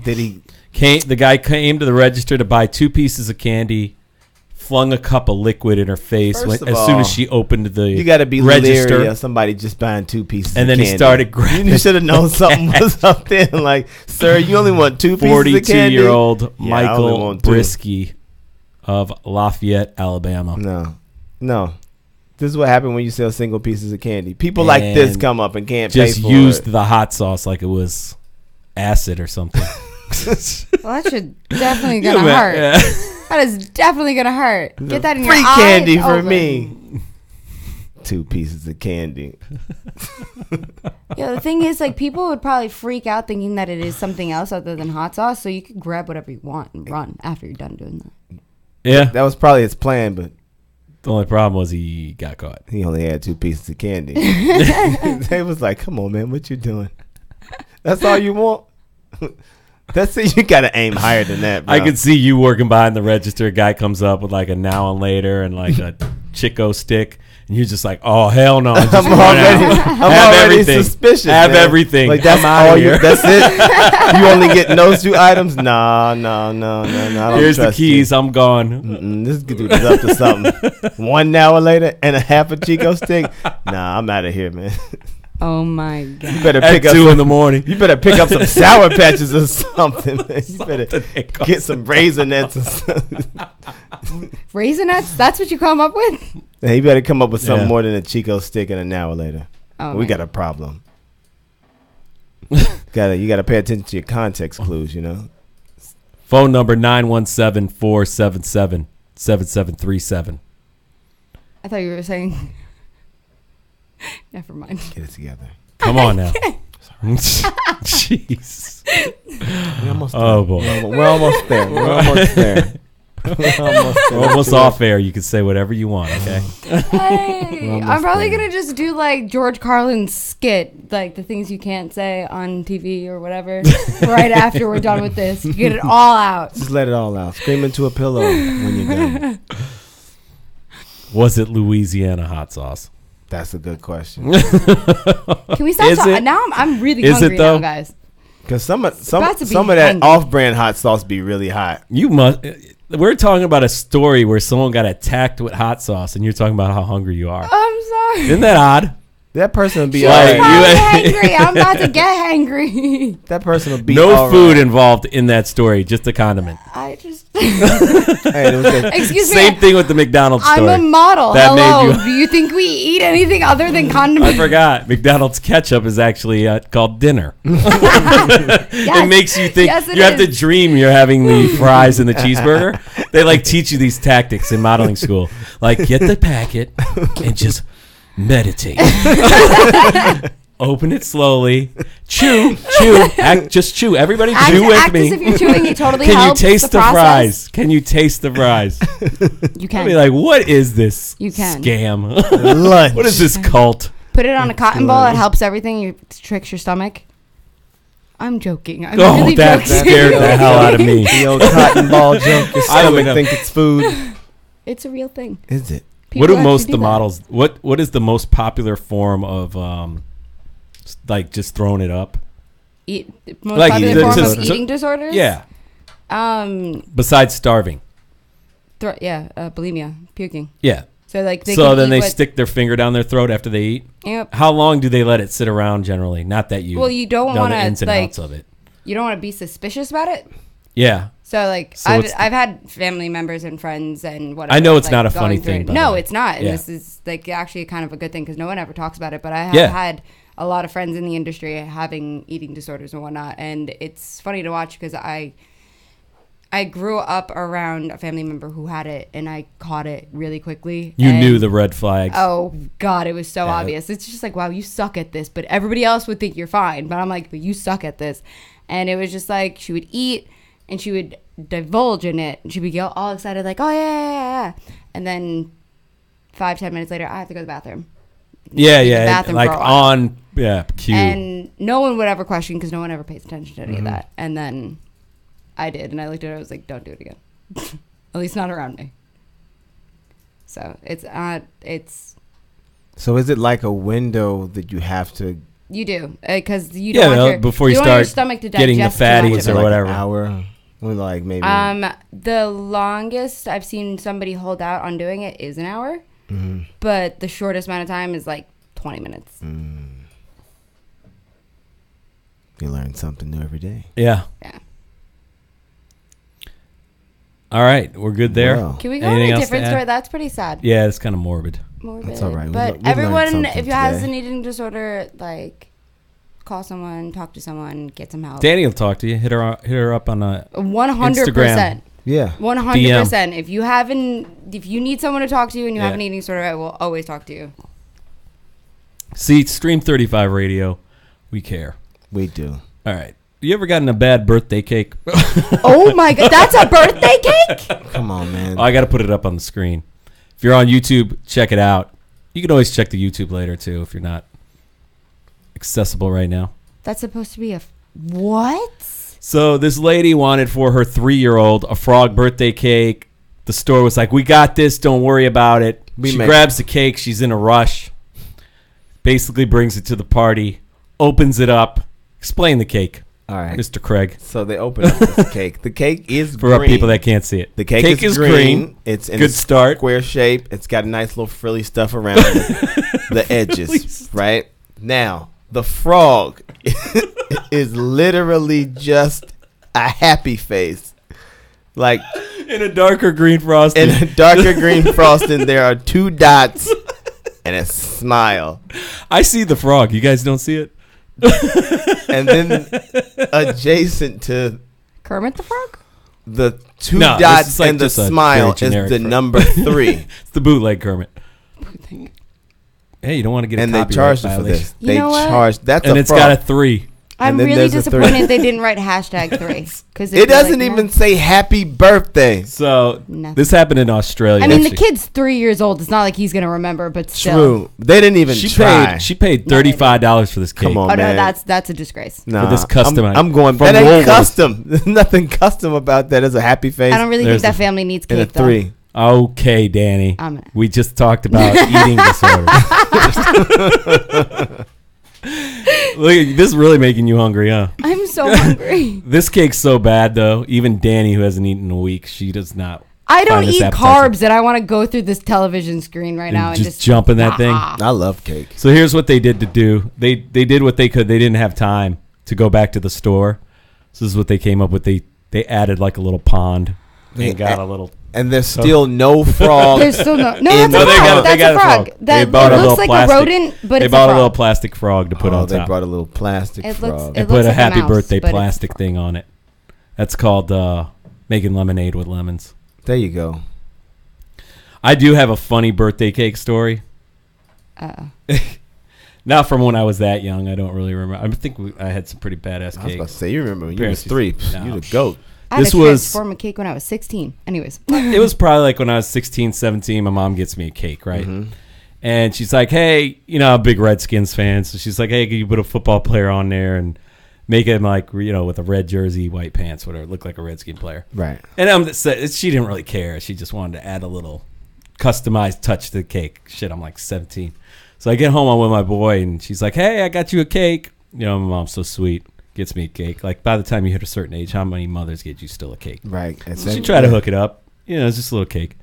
Did he? The guy came to the register to buy 2 pieces of candy, flung a cup of liquid in her face First of as all, soon as she opened the You got to be register. leery of somebody just buying 2 pieces And of then he candy. started grabbing. You should have known something was up there. Like, sir, you only want 2 pieces of candy? 42-year-old Yeah, I only Michael want 2. Brisky of Lafayette, Alabama. No. This is what happened when you sell single pieces of candy. People like this And come up and can't pay Just for used it. the hot sauce like it was acid or something. Well, that should definitely Yeah, gonna man, hurt. yeah. That is definitely gonna hurt. Get that in your Free eye. candy it's for over. me. 2 pieces of candy. Yeah, the thing is, like, people would probably freak out thinking that it is something else other than hot sauce. So you could grab whatever you want and run after you're done doing that. Yeah. That was probably his plan, but The only problem was he got caught. he only had 2 pieces of candy. They was like, come on, man, what you doing? That's all you want? That's it. You got to aim higher than that, bro. I could see you working behind the register. A guy comes up with like a Now and Later and like a Chico stick. And you're just like, oh, hell no. Just I'm run already, out. I'm Have already everything. suspicious. Have man. everything. Like, that's I'm outta all here. you. That's it. You only getting those 2 items? No. I don't Here's the trust keys. you. I'm gone. This dude is up to something. 1 hour later and a half a Chico stick. Nah, I'm out of here, man. Oh my god! You better At pick up 2 some, in the morning. You better pick up some Sour Patches or something. Man. You better get some Raisinets or something. Raisinets? That's what you come up with? Hey, you better come up with something Yeah. more than a Chico stick and an hour later. Oh, We man. got a problem. You gotta pay attention to your context clues, you know. Phone number 917-477-7737. I thought you were saying. Never mind. Get it together. Come on now. Jeez. We're almost there. Oh, boy. We're almost there. We're almost there. We're almost there. We're almost off air. You can say whatever you want, okay? Hey, almost I'm probably there. gonna just do like George Carlin's skit, like the things you can't say on TV or whatever. Right after we're done with this, get it all out. Just let it all out. Scream into a pillow when you're done. Was it Louisiana hot sauce? That's a good question. Can we stop Is it? talking? Now I'm really Is hungry it, though? now, guys. Because some of about to be that hungry. off-brand hot sauce be really hot. You must. We're talking about a story where someone got attacked with hot sauce, and you're talking about how hungry you are. I'm sorry. Isn't that odd? That person will be She's all Like, right. probably hangry. I'm about to get hangry. That person will be No all food right. involved in that story, just a condiment. I just. Hey, it was a- Excuse me. Same thing with the McDonald's I'm story. a model. That made Hello. you- Do you think we eat anything other than I condiments? forgot. McDonald's ketchup is actually called dinner. Yes. It makes you think. Yes, it You have to is. dream you're having the fries and the cheeseburger. They like teach you these tactics in modeling school. Like, get the packet and just meditate. Open it slowly. Chew. Just chew. Everybody chew with act me. as if you're chewing. It totally Can you helps taste the process. fries? Can you taste the fries? You I'll can. be like, what is this You can. scam? lunch. What is this cult? Put it on a cotton ball. It helps everything. It tricks your stomach. I'm joking. I'm Oh, really that joking. scared the hell out of me. The old cotton ball joke. Your I would stomach have- think it's food. It's a real thing. Is it? What do People most actually the do that. models? What is the most popular form of like just throwing it up? Most Like, popular the- form to- of to- eating disorders? Yeah. Um. Besides starving. Bulimia, puking. Yeah. So like they So can then eat they what- stick their finger down their throat after they eat. Yep. How long do they let it sit around generally? Not that you. Well, you don't know want the ins to and like. outs of it. You don't want to be suspicious about it. Yeah. So like I've had family members and friends and whatever. I know it's like, not a funny thing. No, it's not. And Yeah. this is like actually kind of a good thing because no one ever talks about it. But I have had a lot of friends in the industry having eating disorders and whatnot, and it's funny to watch because I grew up around a family member who had it, and I caught it really quickly. You knew the red flags. Oh God, it was so obvious. It's just like, wow, you suck at this, but everybody else would think you're fine. But I'm like, but you suck at this, and it was just like she would eat and she would divulge in it, and she would get all excited, like, oh yeah. And then 5-10 minutes later, I have to go to the bathroom. Bathroom like on cue. And no one would ever question because no one ever pays attention to any of that. And then I did, and I looked at her. I was like, "Don't do it again, at least not around me." So it's. So is it like a window that you have to? You do because you don't want before you don't start want your stomach to getting the digest too much fatties of or it. whatever. An hour, or like maybe. The longest I've seen somebody hold out on doing it is an hour, but the shortest amount of time is like 20 minutes. You learn something new every day. Yeah. All right, we're good there. Wow. Can we go on a different story? That's pretty sad. Yeah, it's kind of morbid. That's all right. But we everyone, if you has an eating disorder, like, call someone, talk to someone, get some help. Dani will talk to you. Hit her up on a 100%. Instagram. Yeah. 100%. If you need someone to talk to and you have an eating disorder, I will always talk to you. See, Stream 35 Radio, we care. We do. All right. You ever gotten a bad birthday cake? Oh my God, that's a birthday cake? Come on, man. I got to put it up on the screen. If you're on YouTube, check it out. You can always check the YouTube later too if you're not accessible right now. That's supposed to be what? So this lady wanted for her 3-year-old a frog birthday cake. The store was like, "We got this. Don't worry about it." She grabs the cake. She's in a rush. Basically brings it to the party, opens it up. Explain the cake. All right, Mr. Craig. So they open up this cake. The cake is for green. our people that can't see it. The cake is green. It's in good start. Square shape. It's got nice little frilly stuff around the edges. Right now, the frog is literally just a happy face, like in a darker green frosting. In a darker green frosting, there are 2 dots and a smile. I see the frog. You guys don't see it. And then adjacent to Kermit the Frog, the 2 dots like and the smile is the number 3. It's the bootleg Kermit. Hey, you don't want to get a copyright and they charged violation. For this. They charged. That's and a it's frog. got a 3. I'm really disappointed they didn't write #3 because it doesn't even say happy birthday. So this happened in Australia. I mean, the kid's 3 years old. It's not like he's gonna remember, but still. True. They didn't even try. She paid $35 for this cake. Come on, man. No, that's a disgrace. No, for this custom. I'm going. That ain't custom. There's nothing custom about that. It's a happy face. I don't really think that family needs cake. And a 3. Okay, Dani. We just talked about eating disorders. Look, this is really making you hungry, huh? I'm so hungry. This cake's so bad, though. Even Dani, who hasn't eaten in a week, she does not. I don't eat carbs, and I want to go through this television screen right now and just jump in that thing. I love cake. So here's what they did to do. They did what they could. They didn't have time to go back to the store. So this is what they came up with. They added like a little pond. They got a little. And there's still no frog. There's still no. No, that's a frog. That's a frog. That looks like a rodent, but it's a frog. They bought a little plastic frog to put on top. They brought a little plastic frog. They put a happy birthday plastic thing on it. That's called making lemonade with lemons. There you go. I do have a funny birthday cake story. Not from when I was that young. I don't really remember. I think I had some pretty badass cakes. I was about to say, you remember when you was 3. No. You the GOAT. I had to transform a cake when I was 16. Anyways. It was probably like when I was 16, 17, my mom gets me a cake, right? Mm-hmm. And she's like, hey, I'm a big Redskins fan. So she's like, hey, can you put a football player on there and make him like, with a red jersey, white pants, whatever, look like a Redskin player. Right. And she didn't really care. She just wanted to add a little customized touch to the cake. Shit, I'm like 17. So I get home, I'm with my boy, and she's like, hey, I got you a cake. My mom's so sweet. Gets me a cake. Like, by the time you hit a certain age, how many mothers get you still a cake? Right. So she tried to hook it up. It's just a little cake.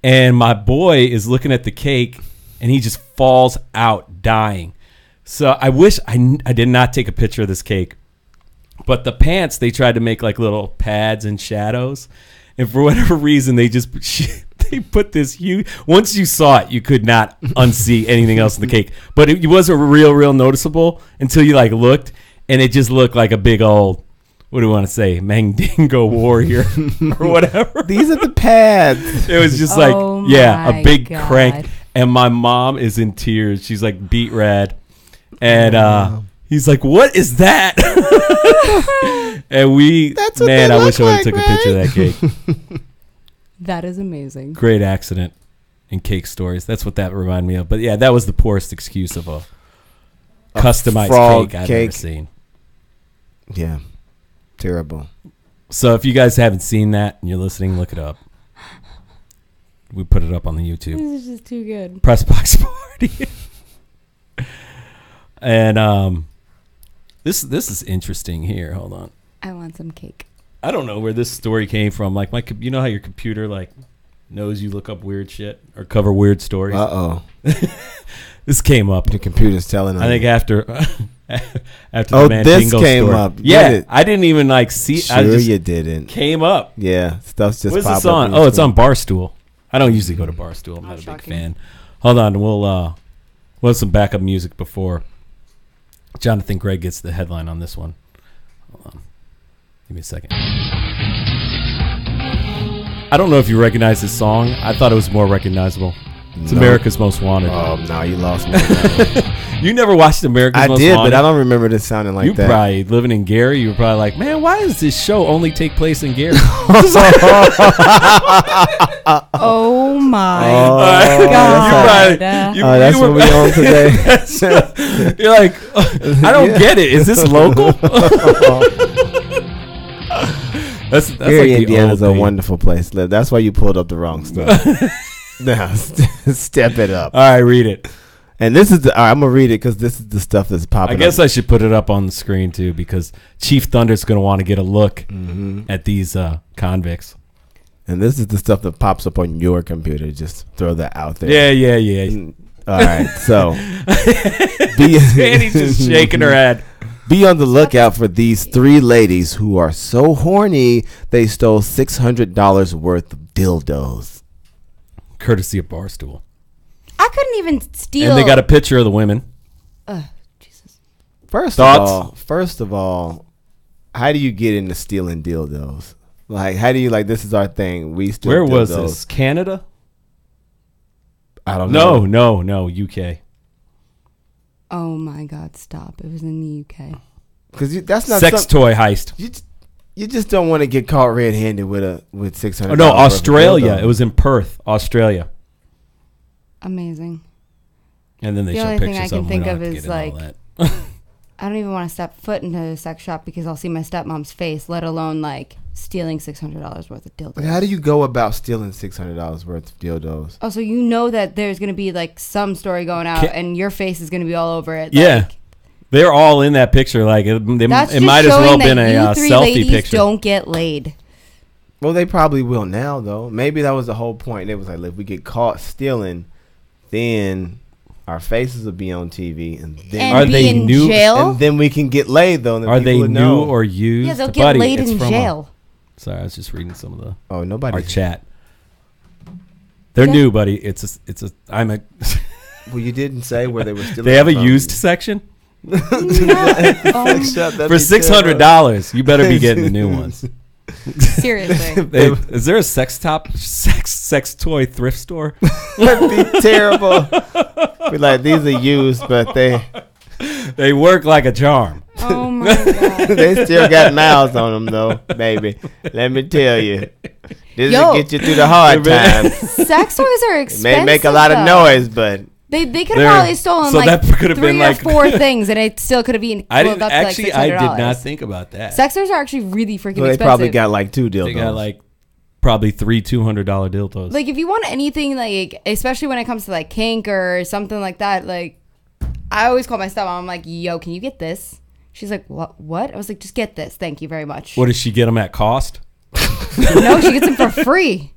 And my boy is looking at the cake, and he just falls out dying. So I wish I did not take a picture of this cake. But the pants, they tried to make like little pads and shadows. And for whatever reason, they just they put this huge. Once you saw it, you could not unsee anything else in the cake. But it wasn't real noticeable until you like looked, and it just looked like a big old, what do we want to say, Mandingo warrior or whatever. These are the pads. It was just like, a big crank. And my mom is in tears. She's like beat red. And he's like, what is that? And I wish I would have took a picture of that cake. That is amazing. Great accident in cake stories. That's what that reminded me of. But yeah, that was the poorest excuse of a customized cake I've ever seen. Yeah. Terrible. So if you guys haven't seen that and you're listening, look it up. We put it up on the YouTube. This is just too good. Press Box Party. And this is interesting here. Hold on. I want some cake. I don't know where this story came from. Like you know how your computer like knows you look up weird shit or cover weird stories. This came up. The computer's telling us. I think after the Mandingo this came story. up. Yeah, I didn't even like see. Sure, you didn't. Came up. Yeah, stuff's just. What's this on? Oh, it's on Barstool. I don't usually go to Barstool. I'm not a big fan. Hold on, we'll have some backup music before Johnathan Craig gets the headline on this one. Hold on, give me a second. I don't know if you recognize this song. I thought it was more recognizable. It's America's Most Wanted. Oh, no, you lost me. You never watched America's Most Wanted? I did, but I don't remember this sounding like that. You probably, living in Gary, you were probably like, man, why does this show only take place in Gary? Oh, my God. That's what we on today. You're like, I don't get it. Is this local? That's Gary, like Indiana's a wonderful place to live. That's why you pulled up the wrong stuff. Now, step it up. All right, read it. And this is I'm gonna read it because this is the stuff that's popping. I guess I should put it up on the screen too because Chief Thunder's gonna want to get a look at these convicts. And this is the stuff that pops up on your computer. Just throw that out there. Yeah. All right, so Annie's just shaking her head. Be on the lookout for these 3 ladies who are so horny they stole $600 worth of dildos. Courtesy of Barstool. I couldn't even steal. And they got a picture of the women. Jesus. First of all, how do you get into stealing dildos? Like, how do you this is our thing. We steal Where dildos. was this? Canada? I don't know. No, UK. Oh my God! Stop! It was in the UK. Because that's not sex toy heist. You just don't want to get caught red-handed with $600. Oh no, Australia. It was in Perth, Australia. Amazing. And then they show only pictures thing I can of them. think of is I don't even want to step foot into a sex shop because I'll see my stepmom's face, let alone stealing $600 worth of dildos. But how do you go about stealing $600 worth of dildos? Oh, so you know that there's going to be some story going out and your face is going to be all over it. Yeah. They're all in that picture. It might as well have been a selfie picture. Don't get laid. Well, they probably will now, though. Maybe that was the whole point. It was like, if we get caught stealing, then our faces will be on TV, and then are they new? Jail? And then we can get laid, though. And are they new or used? Yeah, they'll get laid in jail. Sorry, I was just reading some of the our chat. They're new, buddy. I'm a. Well, you didn't say where they were stealing. They have a used section. For $600, you better be getting the new ones. Seriously. Is there a sex toy thrift store? That'd be terrible. Be like, these are used, but they work like a charm. Oh my God. They still got miles on them, though, baby. Let me tell you. This will get you through the hard times. Sex toys are expensive. It may make a lot of noise, but they could have probably stolen that could have 3 been or 4 things, and it still could have been. I did $600. not think about that. Sex toys are actually really freaking expensive. They probably got 2 dildos. They got probably 3 $200 dildos. If you want anything especially when it comes to kink or something like that, I always call my stepmom. I'm like, yo, can you get this? She's like, what? I was like, just get this. Thank you very much. What does she get them at cost? No, she gets them for free.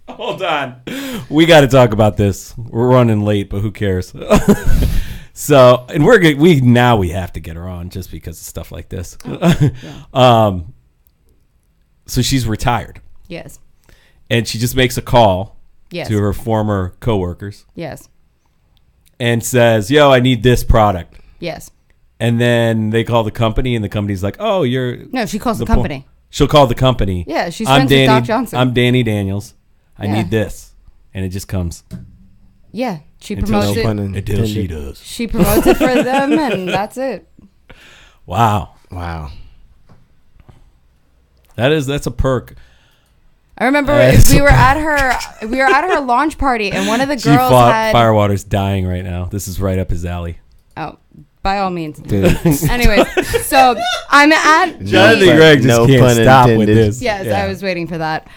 Hold on. We got to talk about this. We're running late, but who cares? So, and we're good. We have to get her on just because of stuff like this. So she's retired. Yes. And she just makes a call Yes. to her former coworkers. Yes. And says, "Yo, I need this product." Yes. And then they call the company, and the company's like, "Oh, you're..." No, she calls the company. She'll call the company. Yeah, she's friends with Doc Johnson. I'm Dani Daniels. I Yeah. need this. And it just comes. Yeah. She promotes it. Until she does. She promotes it for them, and that's it. Wow. That's a perk. I remember we were at her launch party, and one of the girls had Firewater's dying right now. This is right up his alley. Oh, by all means. Anyways, so I'm at Johnathan Craig just can't stop with this. Yes, I was waiting for that.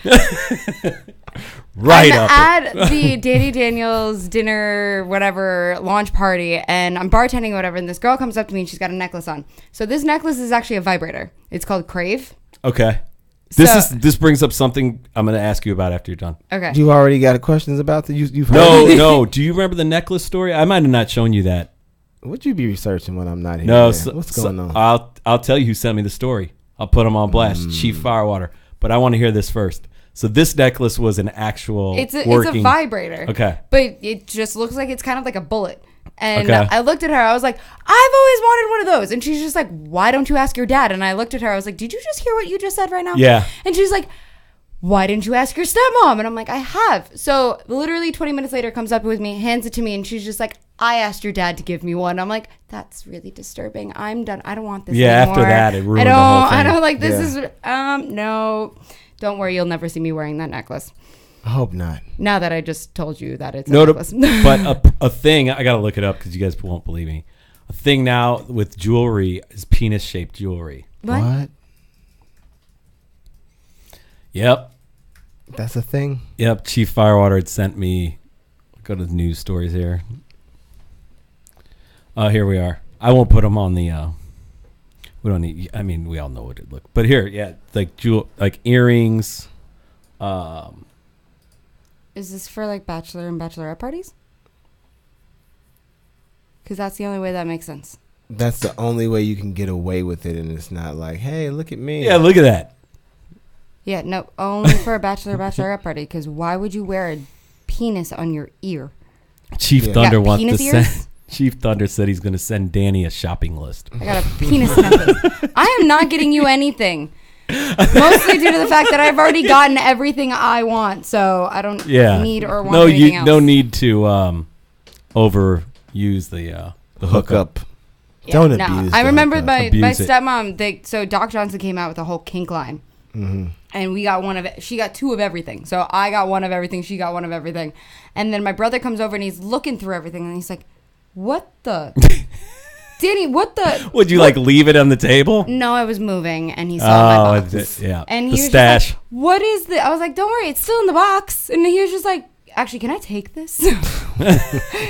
I'm at the Dani Daniels dinner, whatever, launch party, and I'm bartending or whatever, and this girl comes up to me and she's got a necklace on. So this necklace is actually a vibrator. It's called Crave. Okay. This brings up something I'm going to ask you about after you're done. Okay. You already got questions about that? You've heard No. Do you remember the necklace story? I might have not shown you that. Would you be researching when I'm not here? No. What's going on? I'll tell you who sent me the story. I'll put him on blast. Chief Firewater. But I want to hear this first. So this necklace was an actual It's a vibrator. Okay. But it just looks like it's kind of like a bullet. And Okay. I looked at her. I was like, I've always wanted one of those. And she's just like, why don't you ask your dad? And I looked at her. I was like, did you just hear what you just said right now? Yeah. And she's like, why didn't you ask your stepmom? And I'm like, I have. So literally 20 minutes later comes up with me, hands it to me. And she's just like, I asked your dad to give me one. I'm like, that's really disturbing. I'm done. I don't want this anymore. After that, it ruined the whole thing. I don't like this is, no. Don't worry. You'll never see me wearing that necklace. I hope not. Now that I just told you that it's a necklace. But a thing, I got to look it up because you guys won't believe me. A thing now with jewelry is penis-shaped jewelry. What? Yep. That's a thing? Yep. Chief Firewater had sent me, go to the news stories here. Here we are. I won't put them on the, we don't need, I mean, we all know what it looked. But here, yeah, like earrings, Is this for like bachelor and bachelorette parties? Because that's the only way that makes sense. That's the only way you can get away with it, and it's not like, hey, look at me. Yeah, look at that. Yeah, no, only for a bachelorette party. Because why would you wear a penis on your ear? Chief Thunder wants to ears? send. Chief Thunder said he's going to send Dani a shopping list. I got a penis necklace. I am not getting you anything. Mostly due to the fact that I've already gotten everything I want, so I don't need or want anything else. No need to overuse the hookup. Yeah, Don't abuse. I remember my Abuse it. stepmom. So Doc Johnson came out with a whole kink line, and we got one of it. She got two of everything. So I got one of everything. She got one of everything. And then my brother comes over and he's looking through everything, and he's like, "What the?" Dani, what the? Would you like leave it on the table? No, I was moving, and he saw my box. Yeah. And he the was stash. just like, "What is this?" I was like, "Don't worry, it's still in the box." And he was just like, "Actually, can I take this?"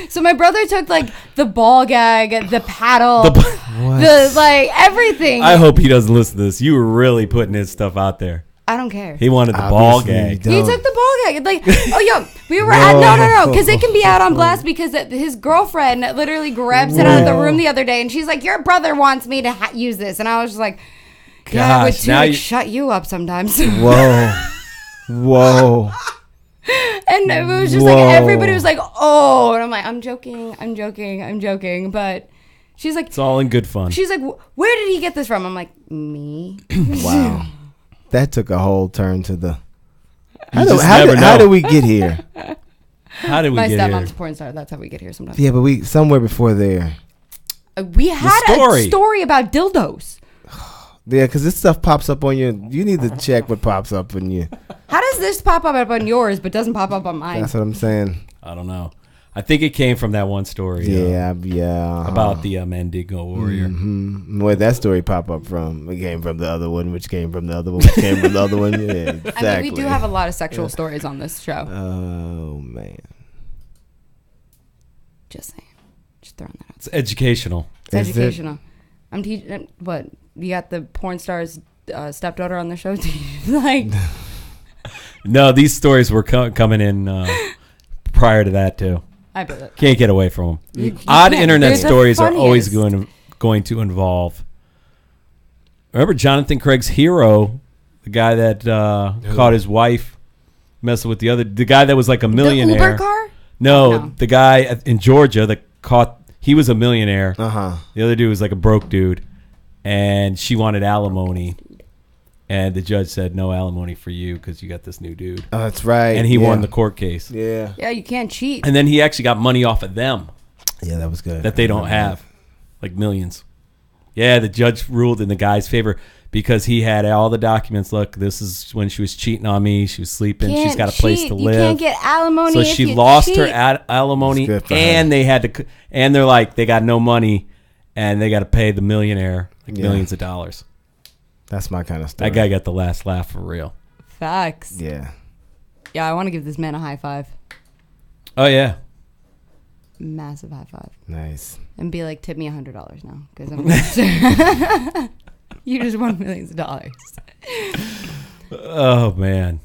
So my brother took like the ball gag, the paddle, the like everything. I hope he doesn't listen to this. You were really putting his stuff out there. I don't care. He wanted the ball gag. He took the ball gag. Like, oh, yo, we were at, no, because it can be out on blast because his girlfriend literally grabs it out of the room the other day and she's like, your brother wants me to use this. And I was just like, yeah, I would too, like, shut you up sometimes. Whoa. And it was just like, everybody was like, oh, and I'm like, I'm joking. But she's like, it's all in good fun. She's like, where did he get this from? I'm like, me. Wow. That took a whole turn to the. How did we get here? How did we get here? My stepmom's a porn star. That's how we get here sometimes. Yeah, but we somewhere before there. We had a story about dildos. Yeah, because this stuff pops up on you. You need to check what pops up on you. How does this pop up on yours but doesn't pop up on mine? That's what I'm saying. I don't know. I think it came from that one story. Yeah. About the Mandingo warrior. Mm-hmm. Where that story pop up from? It came from the other one, which came from the other one, which came from the other one. Yeah, exactly. I mean, we do have a lot of sexual stories on this show. Oh, man. Just saying. Just throwing that out. It's educational. It's educational. I'm teaching. What? You got the porn star's stepdaughter on the show? Like. No, these stories were coming in prior to that, too. I bet it. Can't get away from them. You Odd can't. internet They're the stories are always funniest. going to involve. Remember Johnathan Craig's hero, the guy that caught his wife messing with the guy that was like a millionaire. The Uber car? No, the guy in Georgia that caught. He was a millionaire. The other dude was like a broke dude, and she wanted alimony. And the judge said, no alimony for you because you got this new dude. Oh, that's right. And he won the court case. Yeah. Yeah, you can't cheat. And then he actually got money off of them. Yeah, that was good. That they don't have. Like millions. Yeah, the judge ruled in the guy's favor because he had all the documents. Look, this is when she was cheating on me. She was sleeping. Can't She's got a place cheat. to You live. can't get alimony So if she you lost cheat. her alimony, That's good for and her. they had to. And they're like, they got no money, and they got to pay the millionaire like Yeah. millions of dollars. That's my kind of story. That guy got the last laugh for real. Facts. Yeah. Yeah, I want to give this man a high five. Oh yeah. Massive high five. Nice. And be like, tip me $100 now. Because I'm you just won millions of dollars. Oh man.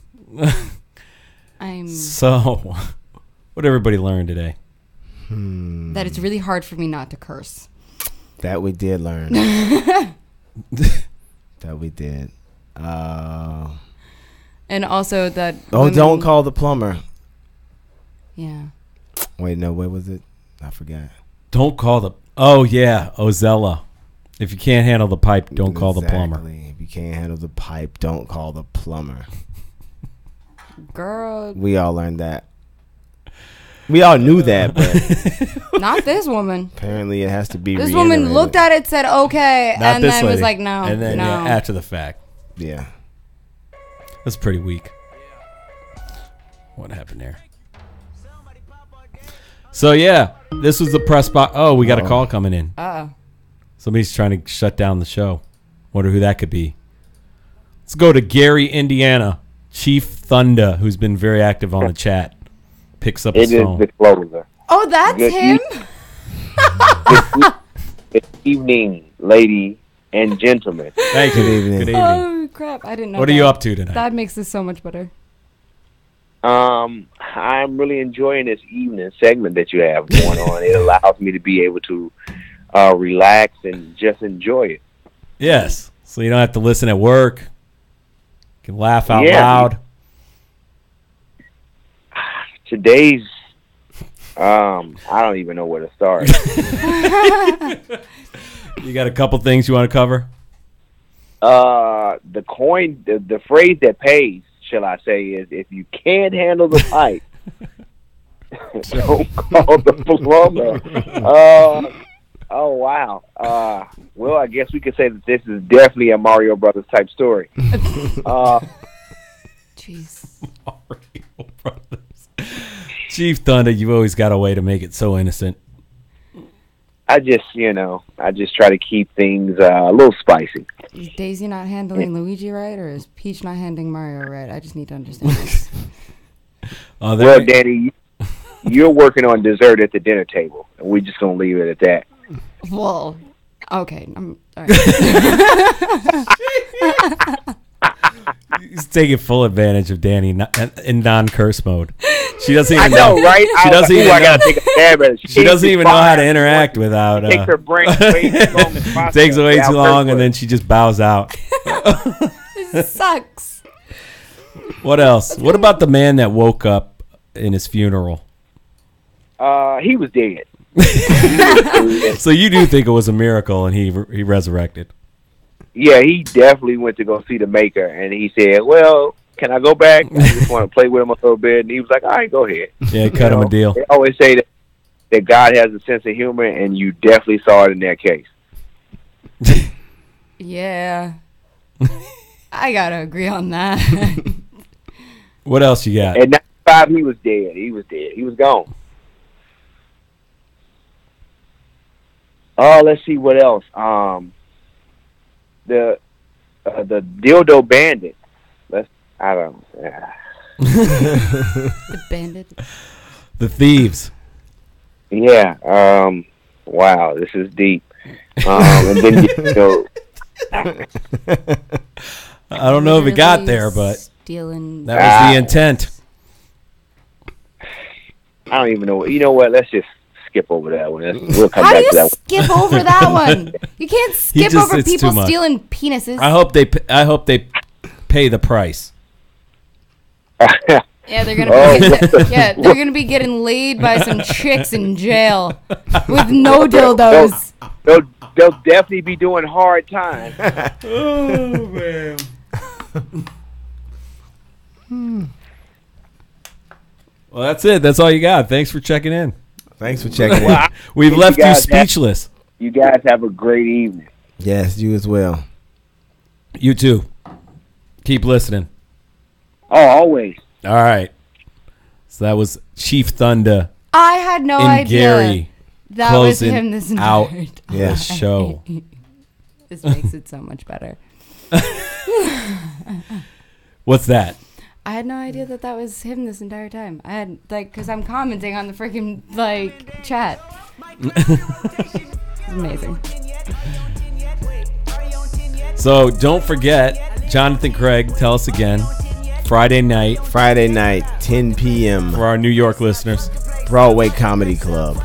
So, what everybody learned today? That it's really hard for me not to curse. That we did learn. That we did. And also that. Don't call the plumber. Yeah. Wait, no, what was it? I forgot. Don't call the. Oh yeah, Ozella. If you can't handle the pipe, don't call the plumber. Exactly. If you can't handle the pipe, don't call the plumber. Girl. We all learned that. We all knew that, but Not this woman. apparently it has to be. This woman reiterated. looked at it, said okay, Not and this then was lady. like, no. And then no. yeah, after the fact, Yeah. that's pretty weak. What happened there? So yeah, this was the press box. Oh, we got a call coming in. Somebody's trying to shut down the show. Wonder who that could be. Let's go to Gary, Indiana. Chief Thunder, who's been very active on the chat, picks up his phone. It is the closer. Oh, that's Good him? Good evening, lady and gentlemen. Thank you. Good evening. Oh, crap. I didn't know What are you up to tonight? That makes this so much better. I'm really enjoying this evening segment that you have going on. It allows me to be able to relax and just enjoy it. Yes. So you don't have to listen at work. You can laugh out Yeah. loud. Today's, I don't even know where to start. You got a couple things you want to cover? The phrase that pays, shall I say, is if you can't handle the pipe, don't call the plumber. Oh, wow. Well, I guess we could say that this is definitely a Mario Brothers type story. Jeez. Mario Brothers. Chief Thunder, you've always got a way to make it so innocent. I just try to keep things a little spicy. Is Daisy not handling Luigi right, or is Peach not handling Mario right? I just need to understand this. Oh, Well, Danny, you're working on dessert at the dinner table, and we're just going to leave it at that. Well, okay. I'm all right. He's taking full advantage of Dani in non-curse mode. She doesn't even I know, right? She doesn't even know. I got to take a stab at it. She doesn't even know how to interact without. It takes her brain way too long to process. Takes way Yeah, too long, and then she just bows out. This sucks. What else? What about the man that woke up in his funeral? He was dead. So you do think it was a miracle, and he resurrected? Yeah, he definitely went to go see the maker, and he said, well, can I go back? I just want to play with him a little bit. And he was like, all right, go ahead. Yeah, cut him a deal. They always say that God has a sense of humor, and you definitely saw it in that case. Yeah. I got to agree on that. What else you got? At 95, he was dead. He was dead. He was gone. Oh, let's see what else. The dildo bandit. I don't know. The bandit. The thieves. Yeah. Wow, this is deep. And then I don't know if it got there, but stealing. that was the intent. I don't even know. You know what? Let's just skip over that one. We'll come How back do to you that skip over that one? You can't skip over it's people too much. stealing penises. I hope they pay the price. one. Yeah, they're gonna be getting laid by some chicks in jail with no dildos. They'll definitely be doing hard time. Oh man. Well, that's it. That's all you got. Thanks for checking in. Thanks for checking in. Well, We've left you guys speechless. You guys have a great evening. Yes, you as well. You too. Keep listening. Oh, always. All right. So that was Chief Thunder I had no and idea Gary that was closing him this out entire time. the show. This makes it so much better. What's that? I had no idea that was him this entire time. I had because I'm commenting on the freaking chat. It's amazing. So don't forget, Johnathan Craig, tell us again. Friday night, 10 p.m. for our New York listeners. Broadway Comedy Club.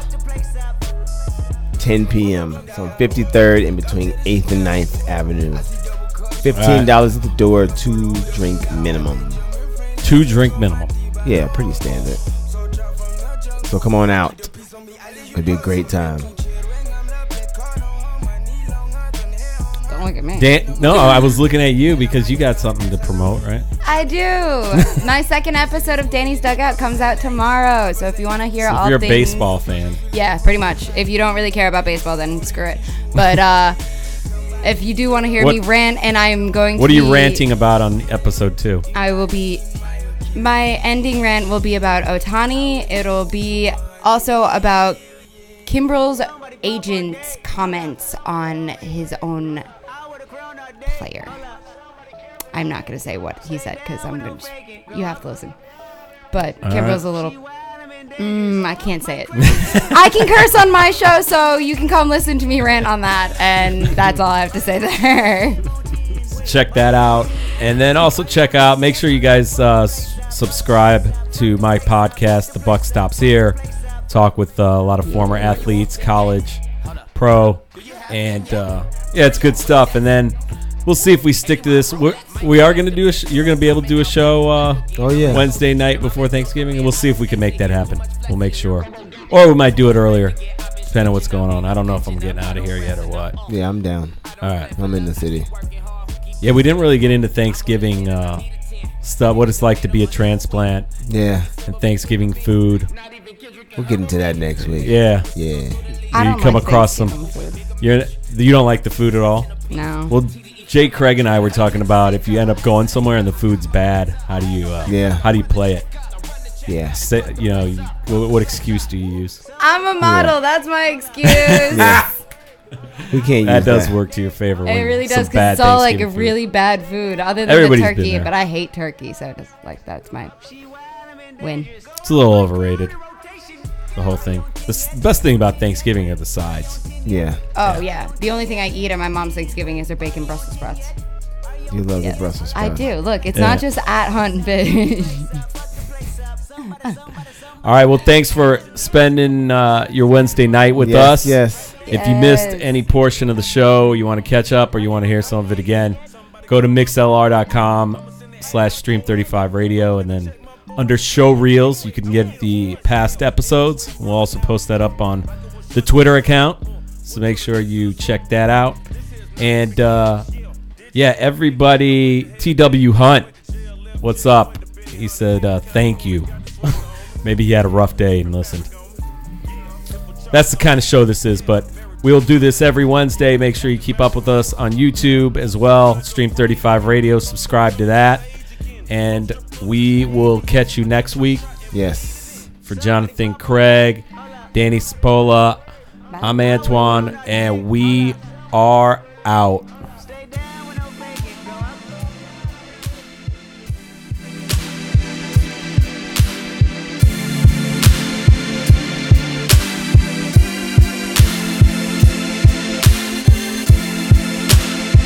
10 p.m. It's on 53rd in between 8th and 9th Avenue. $15 at the door, 2 drink minimum. 2 drink minimum. Yeah, pretty standard. So come on out. It'll be a great time. Don't look at me. No, I was looking at you because you got something to promote, right? I do. My second episode of Dani's Dugout comes out tomorrow. So if you want to hear all if you're things, a baseball fan. Yeah, pretty much. If you don't really care about baseball, then screw it. But if you do want to hear me rant, and I'm going to What are you ranting about on episode 2? My ending rant will be about Ohtani. It'll be also about Kimbrel's agent's comments on his own player. I'm not going to say what he said because you have to listen. But Kimbrel's a little... I can't say it. I can curse on my show, so you can come listen to me rant on that, and that's all I have to say there. Check that out. And then also make sure you guys subscribe to my podcast, The Buck Stops Here. Talk with a lot of former athletes, college, pro, and it's good stuff. And then we'll see if we stick to this. We are going to do you're going to be able to do a show Wednesday night before Thanksgiving, and we'll see if we can make that happen. We'll make sure. Or we might do it earlier, depending on what's going on. I don't know if I'm getting out of here yet or what. Yeah, I'm down. All right. I'm in the city. Yeah, we didn't really get into Thanksgiving stuff, what it's like to be a transplant. Yeah. And Thanksgiving food. We'll get into that next week. Yeah. Yeah. I don't come like across some. food. You don't like the food at all? No. Well, Jake Craig and I were talking about if you end up going somewhere and the food's bad, how do you play it? Yeah. What excuse do you use? I'm a model. That's my excuse. Yeah. We can't use that. Does work to your favor. It really does because it's all like a really bad food other than Everybody's the been turkey. there. But I hate turkey, so it's that's my win. It's a little overrated. The whole thing. The best thing about Thanksgiving are the sides. Yeah. Oh yeah. The only thing I eat at my mom's Thanksgiving is her bacon Brussels sprouts. You love the Brussels sprouts. I do. Look, it's not just at Hunt Fish. All right. Well, thanks for spending your Wednesday night with us. Yes. If you missed any portion of the show, you want to catch up or you want to hear some of it again, go to mixlr.com/stream35radio, and then under show reels, you can get the past episodes. We'll also post that up on the Twitter account, so make sure you check that out. And everybody, TW Hunt, what's up? He said thank you. Maybe he had a rough day and listened. That's the kind of show this is, but we'll do this every Wednesday. Make sure you keep up with us on YouTube as well. Stream 35 Radio. Subscribe to that. And we will catch you next week. Yes. For Johnathan Craig, Dani Spola, I'm Antoine, and we are out.